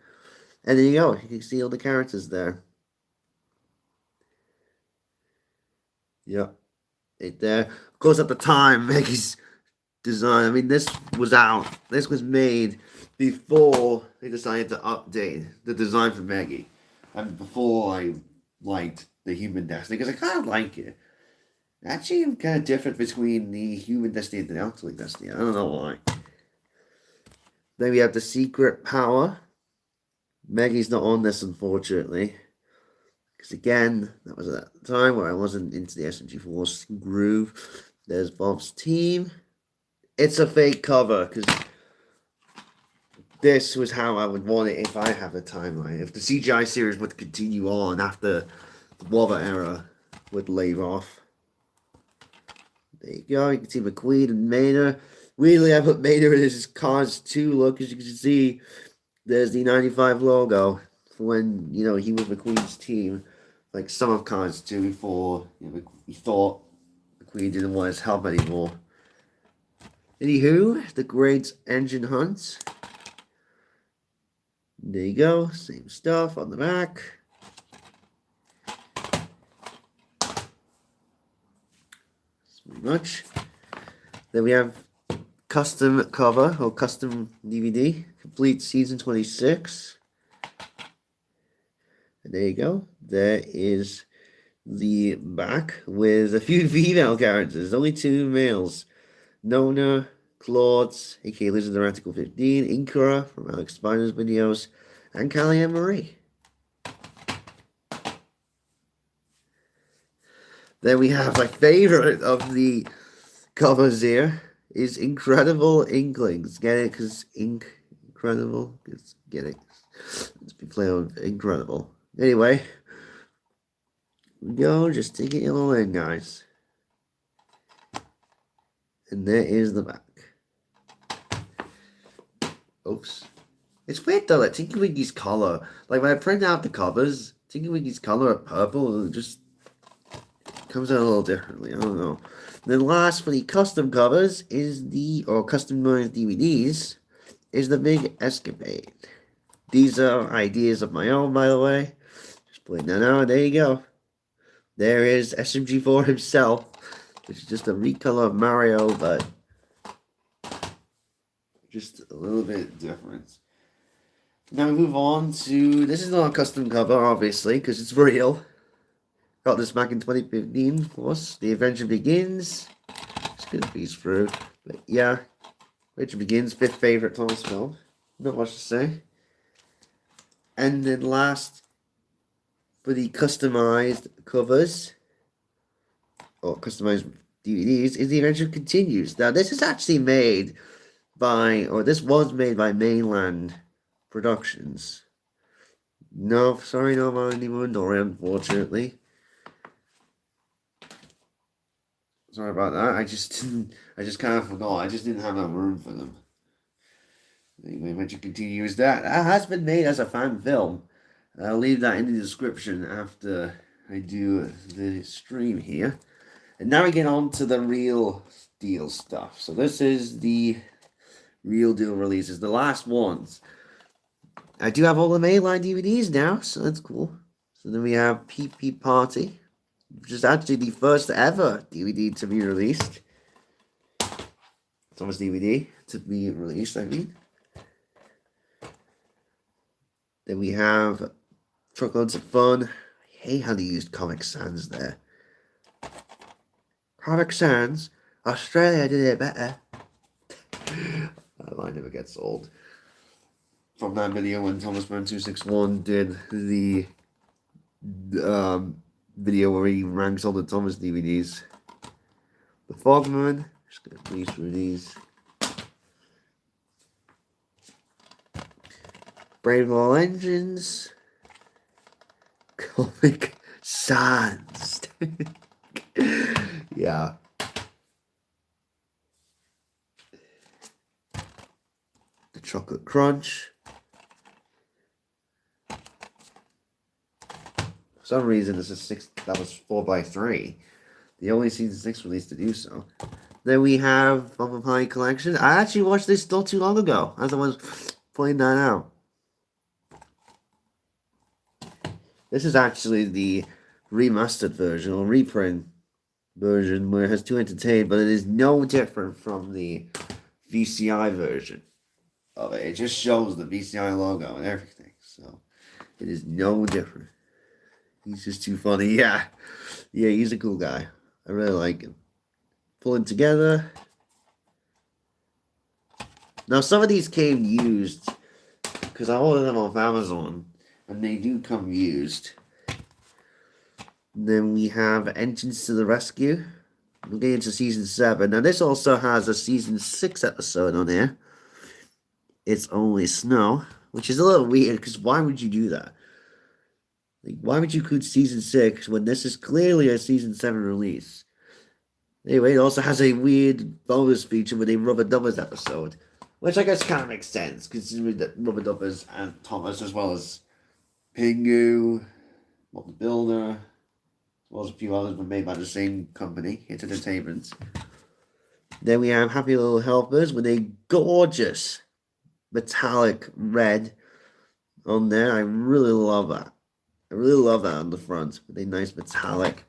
And there you go, you can see all the characters there. Yep, right there. Of course, at the time, Maggie's design, I mean, this was out. This was made before they decided to update the design for Maggie. And before I liked the Human Destiny, because I kind of like it. Actually, I'm kind of different between the Human Destiny and the Ultimate Destiny. I don't know why. Then we have the Secret Power. Maggie's not on this, unfortunately. Because again, that was at the time where I wasn't into the SMG Force groove. There's Bob's team. It's a fake cover, because this was how I would want it if I have a timeline. If the CGI series would continue on after the Wobber era would leave off. There you go. You can see McQueen and Maynard. Weirdly, I put Maynard in his Cars 2 look. As you can see, there's the 95 logo for when, you know, he was McQueen's team. Like some of Cars 2 before, you know, he thought McQueen didn't want his help anymore. Anywho, the Great Engine Hunt. There you go. Same stuff on the back. Pretty much. Then we have custom cover or custom DVD, complete season 26. And there you go. There is the back with a few female characters, only 2 males. Nona, Claude, aka Lizard the Radical 15, Inkura from Alex Spider's videos, and Callie Ann Marie. Then we have my favorite of the covers here is Incredible Inklings. Get it? Because incredible. Get it? Let's be playing on incredible. Anyway, go. Just take it all in, guys. And there is the back. Oops. It's weird though, like Tinky Winky's color. Like when I print out the covers, Tinky Winky's color of purple just comes out a little differently. I don't know. Then last for the custom covers is or customized DVDs, is the Big Escapade. These are ideas of my own, by the way. Just putting that out. There you go. There is SMG4 himself, which is just a recolor of Mario, but just a little bit different. Now we move on to, this is not a custom cover, obviously, because it's real. Got this back in 2015, of course. The Adventure Begins. Just gonna piece through. But yeah, Adventure Begins, 5th favorite Thomas film. Not much to say. And then last, for the customized covers, or customized DVDs, is The Adventure Continues. Now, this is actually made by, or this was made by Mainland Productions. No, sorry, no Mighty Mondori, unfortunately. Sorry about that. I just kind of forgot. I just didn't have enough room for them. Anyway, Adventure Continues. That has been made as a fan film. I'll leave that in the description after I do the stream here. And now we get on to the real deal stuff. So this is the real deal releases, the last ones. I do have all the mainline DVDs now, so that's cool. So then we have PP Party, which is actually the first ever DVD to be released. It's almost DVD to be released, I mean. Then we have Truckloads of Fun. I hate how they used Comic Sans there. Comic Sans? Australia did it better. That line never gets old. From that video when Thomas Burn 261 did the video where he ranks all the Thomas DVDs. The Fogman. Just gonna breeze through these. Brave All Engines. Comic Sans. Yeah. The Chocolate Crunch. For some reason, this is 6. That was 4x3. The only season 6 release to do so. Then we have Bumper Pie Collection. I actually watched this not too long ago, as I was playing that out. This is actually the remastered version or reprint version where it has 2 entertained, but it is no different from the VCI version of it. It just shows the VCI logo and everything, so it is no different. He's just too funny. Yeah, he's a cool guy. I really like him. Pulling together. Now, some of these came used because I ordered them off Amazon, and they do come used. Then we have Engines to the Rescue. We're getting into season 7. Now, this also has a season 6 episode on here. It's Only Snow, which is a little weird because why would you do that? Like, why would you include season 6 when this is clearly a season 7 release? Anyway, it also has a weird bonus feature with a Rubber Dubbers episode, which I guess kind of makes sense, considering that Rubber Dubbers and Thomas, as well as Pingu, Bob the Builder, as well as a few others, were made by the same company, Hit Entertainment. Then we have Happy Little Helpers with a gorgeous metallic red on there. I really love that. I really love that on the front with a nice metallic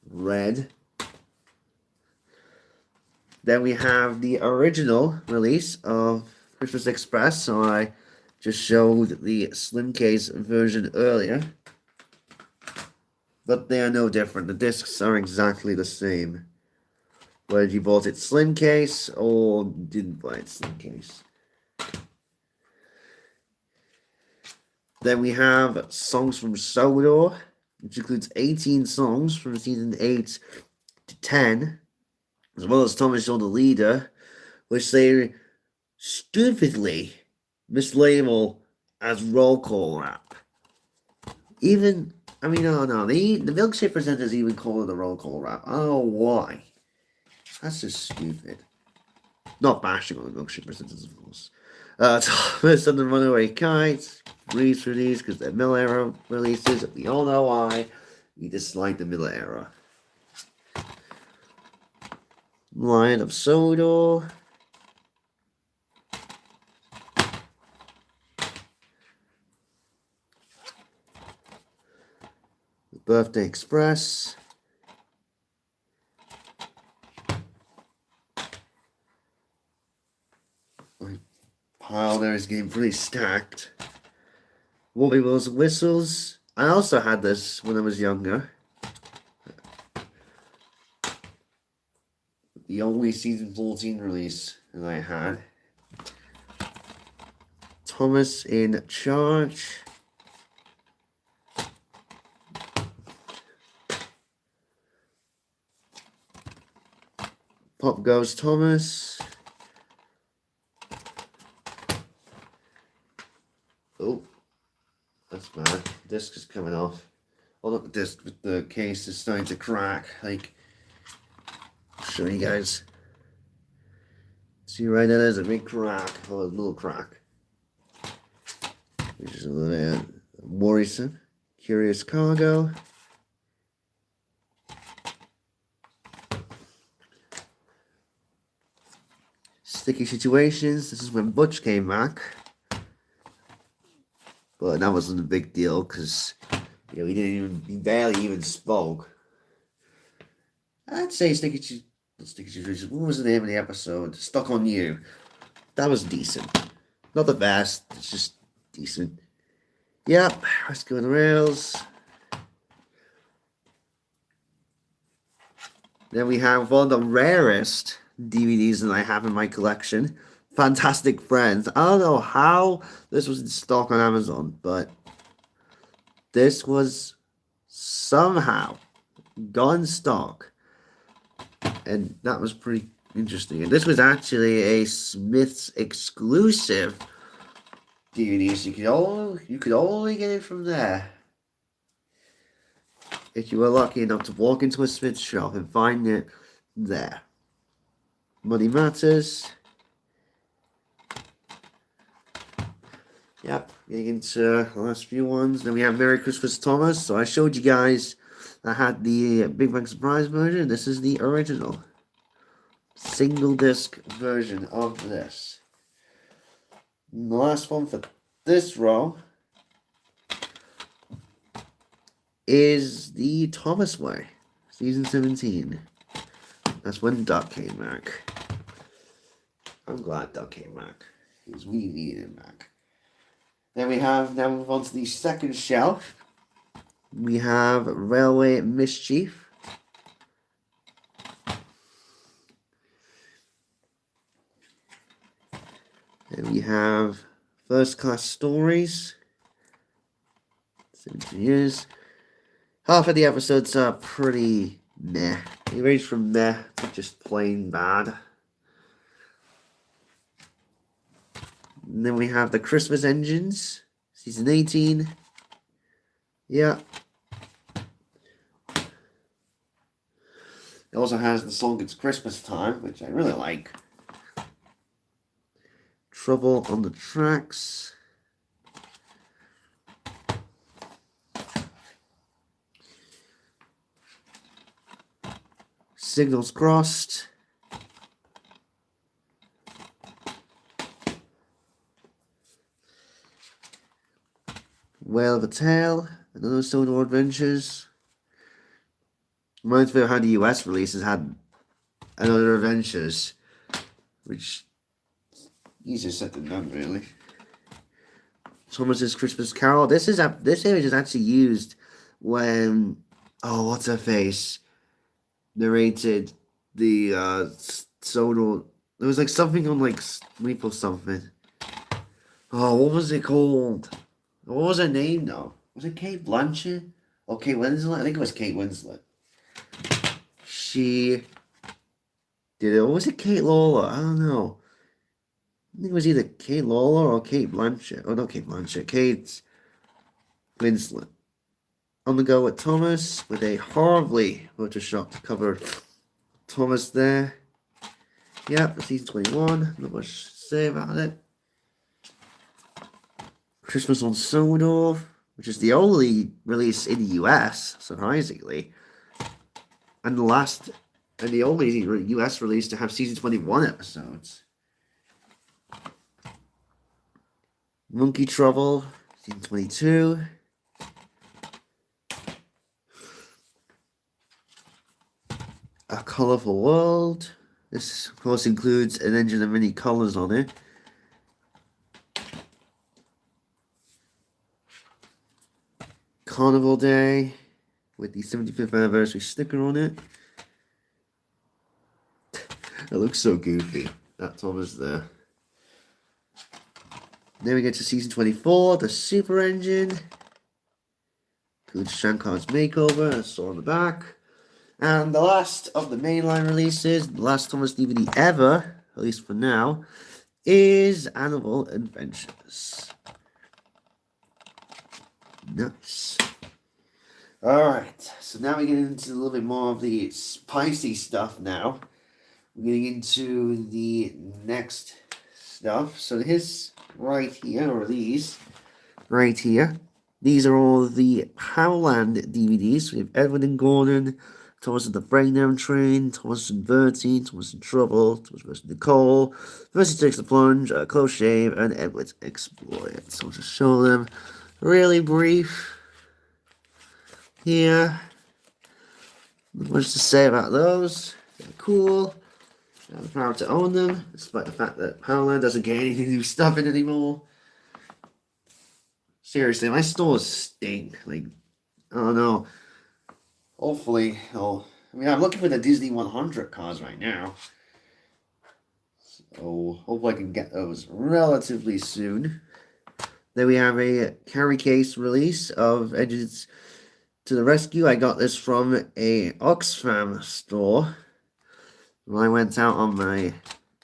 red. Then we have the original release of Christmas Express. So I just showed the slim case version earlier. But they are no different. The discs are exactly the same. Whether you bought it slim case or didn't buy it slim case. Then we have Songs from Sodor, which includes 18 songs from season 8 to 10, as well as Thomas Shaw the Leader, which they stupidly mislabel as roll call rap. Even, I mean, no, the Milkshake presenters even call it a roll call rap. I don't know why. That's just stupid. Not bashing on the milkshake percentages, of course. Thomas and the Runaway Kite. Reads through these because they're Miller era releases. We all know why. We dislike the Miller era. Lion of Sodor. Birthday Express. My pile there is getting pretty stacked. Wobbly Wills and Whistles. I also had this when I was younger. The only season 14 release that I had. Thomas in Charge. Pop Goes Thomas. Oh, that's bad. Disc is coming off. Oh look, the case is starting to crack. Like, I'll show you guys. See right there, there's a big crack. Oh, a little crack. Which is a little worrisome. Curious Cargo. Sticky Situations. This is when Butch came back. But that wasn't a big deal because he barely even spoke. I'd say Sticky Situations. What was the name of the episode? Stuck on You. That was decent. Not the best, it's just decent. Yep, Rescue on the Rails. Then we have one of the rarest DVDs that I have in my collection. Fantastic Friends. I don't know how this was in stock on Amazon, but this was somehow gone stock. And that was pretty interesting. And this was actually a Smith's exclusive DVD, so you could only get it from there. If you were lucky enough to walk into a Smith's shop and find it there. Money Matters. Yep, getting into the last few ones. Then we have Merry Christmas Thomas. So I showed you guys I had the Big Bang Surprise version. This is the original single disc version of this. And the last one for this row is the Thomas Way, season 17. That's when Duck came back. I'm glad Duck came back because we needed him back. Then we have, now move on to the second shelf. We have Railway Mischief. And we have First Class Stories. 17 years. Half of the episodes are pretty meh. They range from meh to just plain bad. And then we have the Christmas Engines, season 18. Yeah. It also has the song It's Christmas Time, which I really like. Trouble on the Tracks. Signals Crossed. Whale of a Tale, another Sodor Adventures. Reminds me of how the US releases had another Adventures, which easier said than done, really. Thomas's Christmas Carol. This image is actually used when what's her face narrated the Sodor. There was like something on like Sleep or something. Oh, what was it called? What was her name though? Was it Kate Blanchett? Or Kate Winslet? I think it was Kate Winslet. She did it. Or was it Kate Lawler? I don't know. I think it was either Kate Lawler or Kate Blanchett. Oh, not Kate Blanchett. Kate Winslet. On the go with Thomas with a horribly photoshopped cover. Thomas there. Yeah, for season 21. Not much to say about it. Christmas on Sodor, which is the only release in the US, surprisingly. And the only US release to have season 21 episodes. Monkey Trouble, season 22. A Colorful World. This, of course, includes an engine of many colors on it. Carnival Day, with the 75th anniversary sticker on it. It looks so goofy. That Thomas there. Then we get to season 24, the Super Engine. Includes Shankar's Makeover, as saw on the back. And the last of the mainline releases, the last Thomas DVD ever, at least for now, is Animal Adventures. Nice. Alright, so now we get into a little bit more of the spicy stuff now. We're getting into the next stuff. So his right here, or these right here, these are all the Howland DVDs. We have Edward and Gordon, Thomas and the Breakdown Train, Thomas and Bertie, Thomas in Trouble, Thomas vs. Nicole, Percy Takes the Plunge, Close Shave, and Edward's Exploit. So I'll just show them really brief here. Not much to say about those. They're cool. I'm proud to own them, despite the fact that Powerland doesn't get any new stuff in anymore. Seriously, my stores stink. Like, I don't know. Hopefully, I'm looking for the Disney 100 cards right now. So, hopefully I can get those relatively soon. Then we have a carry case release of Engines to the Rescue. I got this from a Oxfam store when I went out on my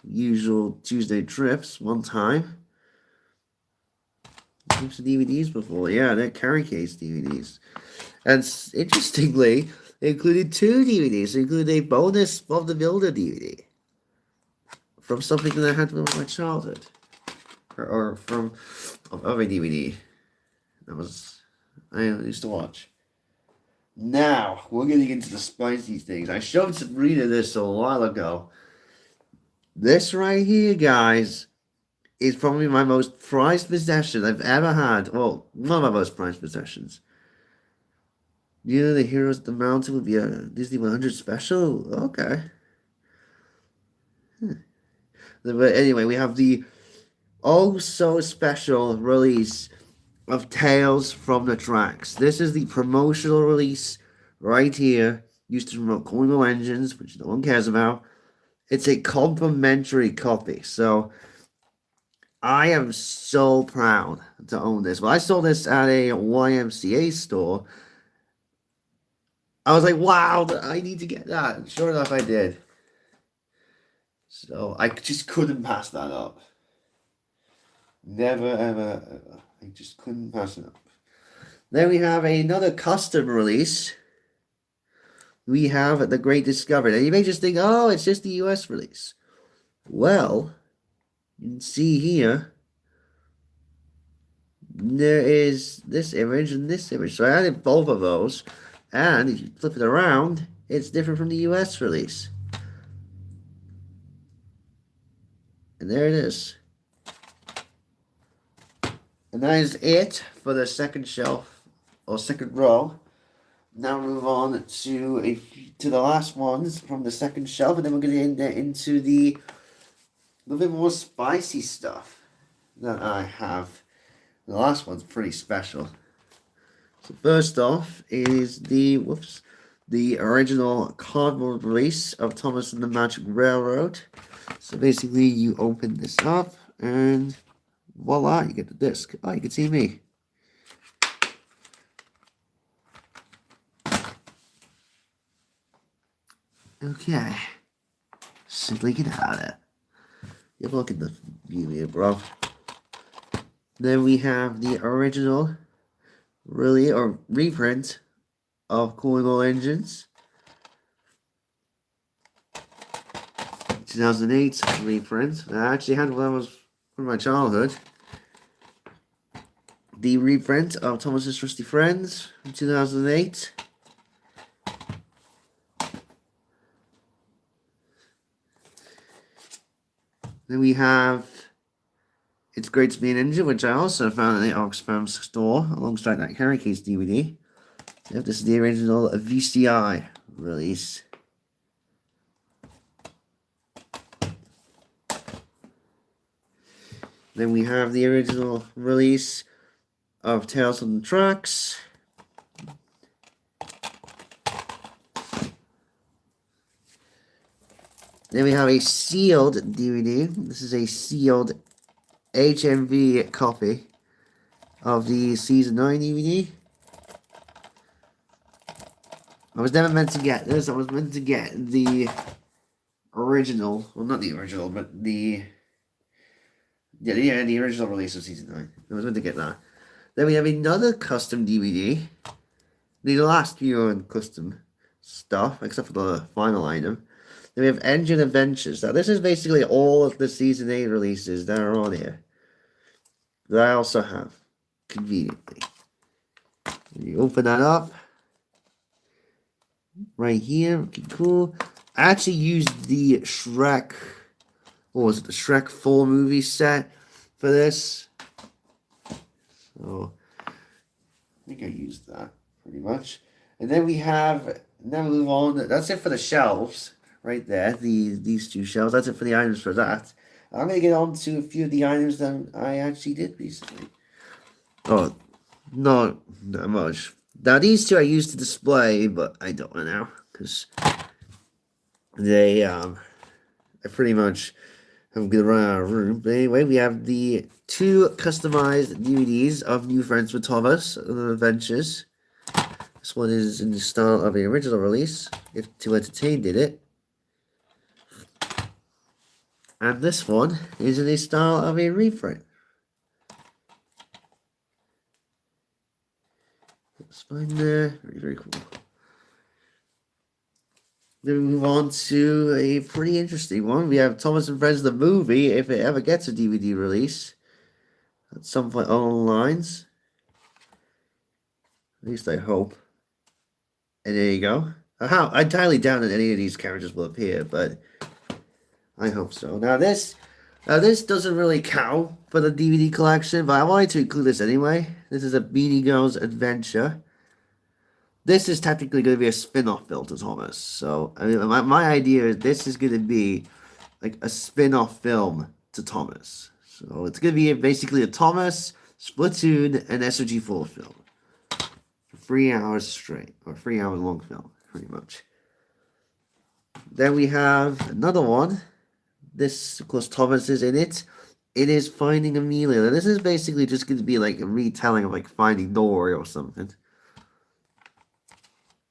usual Tuesday trips one time. Heaps of DVDs before. Yeah, they're carry case DVDs. And interestingly, they included 2 DVDs. They included a bonus Bob the Builder DVD from something that I had from my childhood. Or from a DVD that I used to watch. Now, we're getting into the spicy things. I showed Sabrina this a while ago. This right here, guys, is probably my most prized possession I've ever had. Well, one of my most prized possessions. You know, the Heroes of the Mountain would be a Disney 100 special? Okay. But anyway, we have the so special release of Tales from the Tracks. This is the promotional release right here, used to promote Cornwall Engines, which no one cares about. It's a complimentary copy, so I am so proud to own this. When I saw this at a YMCA store, I was like, wow, I need to get that. And sure enough, I did. So I just couldn't pass that up. Never, ever, ever. I just couldn't pass it up. Then we have another custom release. We have The Great Discovery. Now you may just think, oh, it's just the US release. Well, you can see here, there is this image and this image. So I added both of those. And if you flip it around, it's different from the US release. And there it is. And that is it for the second shelf, or second row. Now move on to the last ones from the second shelf, and then we're going to get into the little bit more spicy stuff that I have. The last one's pretty special. So first off is the original cardboard release of Thomas and the Magic Railroad. So basically, you open this up and voila, you get the disc. Oh, you can see me. Okay. Simply get out of it. You're looking the view here, bro. Then we have the original, reprint of Cornwall Engines. 2008 reprint. I actually had when I was from my childhood. The reprint of Thomas's Trusty Friends from 2008. Then we have It's Great to Be a Ninja, which I also found in the Oxfam store alongside that Carry Case DVD. Yep, this is the original VCI release. Then we have the original release of Tales from the Tracks. Then we have a sealed DVD. This is a sealed HMV copy of the Season 9 DVD. I was never meant to get this. I was meant to get the original. Well, not the original, but the original release of Season 9. I was meant to get that. Then we have another custom DVD. The last few are custom stuff, except for the final item. Then we have Engine Adventures. Now, this is basically all of the Season 8 releases that are on here. That I also have, conveniently. You open that up. Right here. Okay, cool. I actually used the Shrek, what was it, the Shrek 4 movie set for this. So, I think I used that pretty much. And then we have, now we move on. That's it for the shelves, right there. These two shelves. That's it for the items for that. I'm going to get on to a few of the items that I actually did recently. Oh, not that much. Now, these two I used to display, but I don't want now, because they, I pretty much I'm going to run out of room. But anyway, we have the two customized DVDs of New Friends with Thomas and the Adventures. This one is in the style of the original release, if To Entertain did it. And this one is in the style of a reprint. Spine there, very, very cool. Then we move on to a pretty interesting one. We have Thomas and Friends the movie, if it ever gets a DVD release. At some point along the lines. At least I hope. And there you go. I entirely doubt that any of these characters will appear, but I hope so. Now this doesn't really count for the DVD collection, but I wanted to include this anyway. This is a Beanie Girls Adventure. This is technically going to be a spin-off film to Thomas. So, I mean, my idea is this is going to be like a spin-off film to Thomas. So, it's going to be basically a Thomas, Splatoon, and SOG4 film. For 3 hours straight. Or 3 hour long film, pretty much. Then we have another one. This, of course, Thomas is in it. It is Finding Amelia. Now, this is basically just going to be like a retelling of like Finding Dory or something.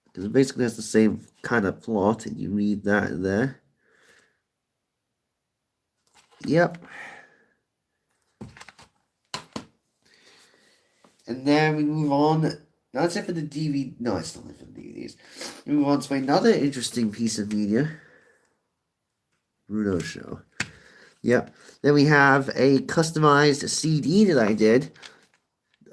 Because it basically has the same kind of plot, and you read that there. Yep. And then we move on. That's it for the DVD. No, it's not it for the DVDs. We move on to another interesting piece of media. Bruno Show. Yep. Then we have a customized CD that I did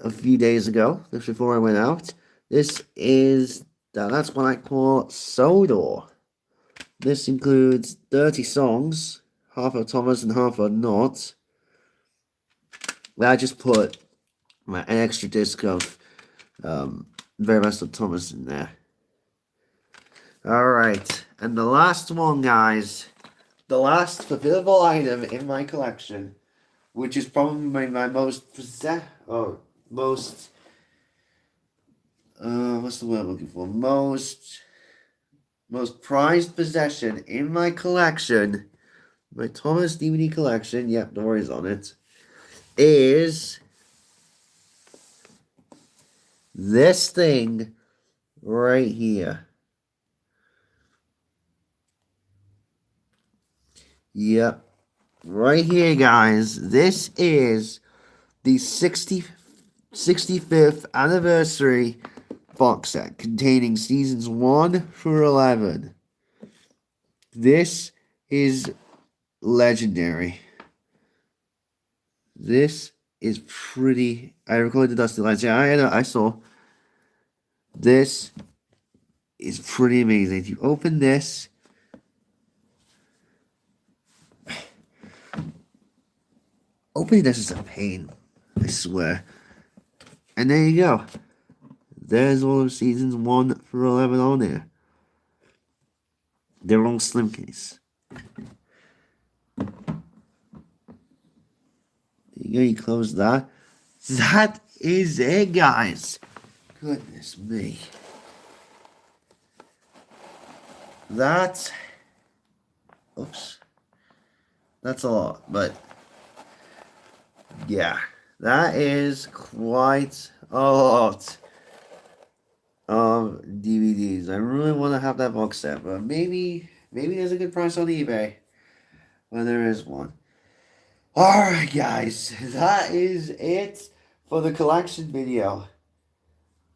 a few days ago, just before I went out. This is, that's what I call Sodor. This includes 30 songs, half are Thomas and half are not. Well, I just put an extra disc of Very Best of Thomas in there. Alright, and the last one, guys. The last fulfillable item in my collection, which is probably my most what's the word I'm looking for? Most prized possession in my collection, my Thomas DVD collection, yep, the worries on it, is this thing right here. Yep. Right here, guys. This is the 65th anniversary box set containing seasons 1 through 11. This is legendary. This is pretty. I recorded the Dusty Lights. Yeah, I know. I saw. This is pretty amazing. You open this. Opening this is a pain. I swear. And there you go. There's all of seasons 1 through 11 on there. They're all slim case. There you go, you close that. That is it, guys. Goodness me. That's... Oops. That's a lot, but... Yeah. That is quite a lot of DVDs. I really want to have that box set, but maybe there's a good price on eBay. Well, there is one. Alright, guys. That is it for the collection video.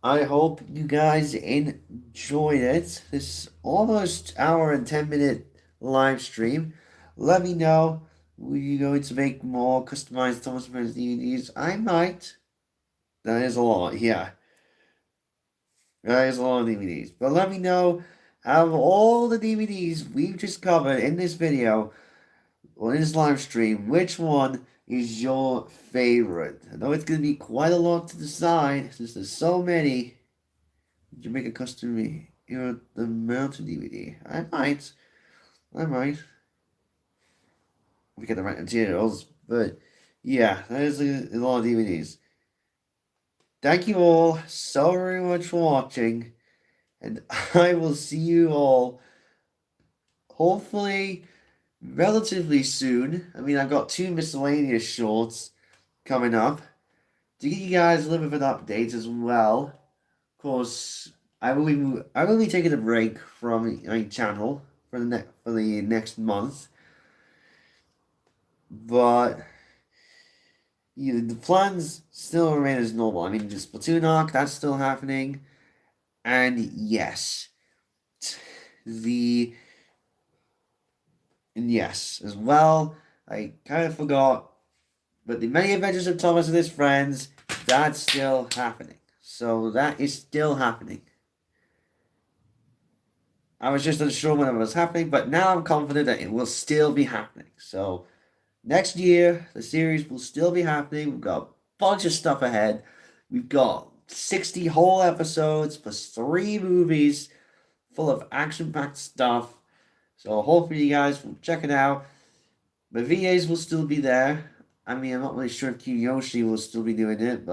I hope you guys enjoyed it. This almost hour and 10-minute live stream. Let me know. Were you going to make more customized Thomas Burns DVDs? I might. That is a lot, yeah. That is a lot of DVDs. But let me know, out of all the DVDs we've just covered in this video, or in this live stream, which one is your favorite? I know it's going to be quite a lot to decide, since there's so many. Did you make a custom the mountain DVD? I might. We get the right materials, but yeah, that is a lot of DVDs. Thank you all so very much for watching, and I will see you all hopefully relatively soon. I mean, I've got 2 miscellaneous shorts coming up to give you guys a little bit of an update as well. Of course, I will be taking a break from my channel for the next month. But yeah, the plans still remain as normal. I mean, the Splatoon arc, that's still happening. And yes, as well, I kind of forgot, but the Many Adventures of Thomas and His Friends, that's still happening. So that is still happening. I was just unsure when it was happening, but now I'm confident that it will still be happening. So next year, the series will still be happening. We've got a bunch of stuff ahead. We've got 60 whole episodes plus 3 movies full of action-packed stuff. So hopefully you guys will check it out. The VAs will still be there. I mean, I'm not really sure if Kiyoshi will still be doing it,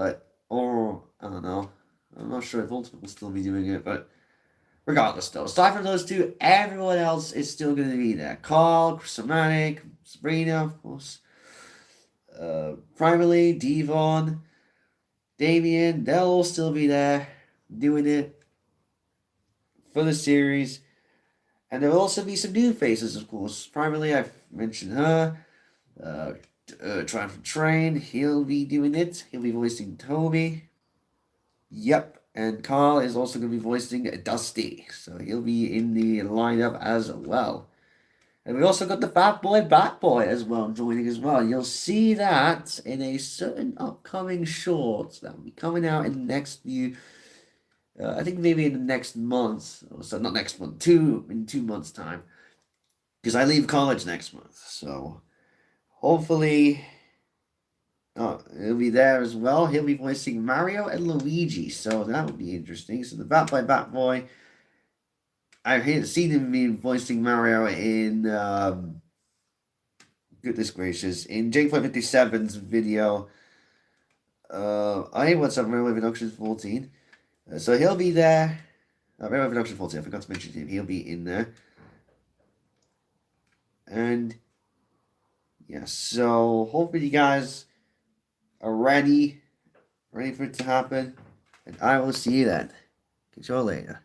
or, I don't know. I'm not sure if Ultimate will still be doing it, but regardless though, aside from those 2, everyone else is still going to be there. Carl, Chrysomatic, Sabrina, of course. Primarily, Devon, Damien, they'll all still be there doing it for the series. And there will also be some new faces, of course. Primarily, I've mentioned her. Triumphant Train, he'll be doing it. He'll be voicing Toby. Yep. And Carl is also going to be voicing Dusty. So he'll be in the lineup as well. And we also got the Fat Boy Bat-Boy as well joining as well. You'll see that in a certain upcoming short that will be coming out in the next few... I think maybe in the next month. So not next month, in 2 months' time. Because I leave college next month. So hopefully he'll be there as well. He'll be voicing Mario and Luigi. So that would be interesting. So the Bat-Boy, I've seen him be voicing Mario in, goodness gracious, in Jake57's video, What's Up, Railway Productions 14. So he'll be there. Railway Productions 14, I forgot to mention him. He'll be in there. And, yeah, so hopefully you guys are ready for it to happen. And I will see you then. Catch you all later.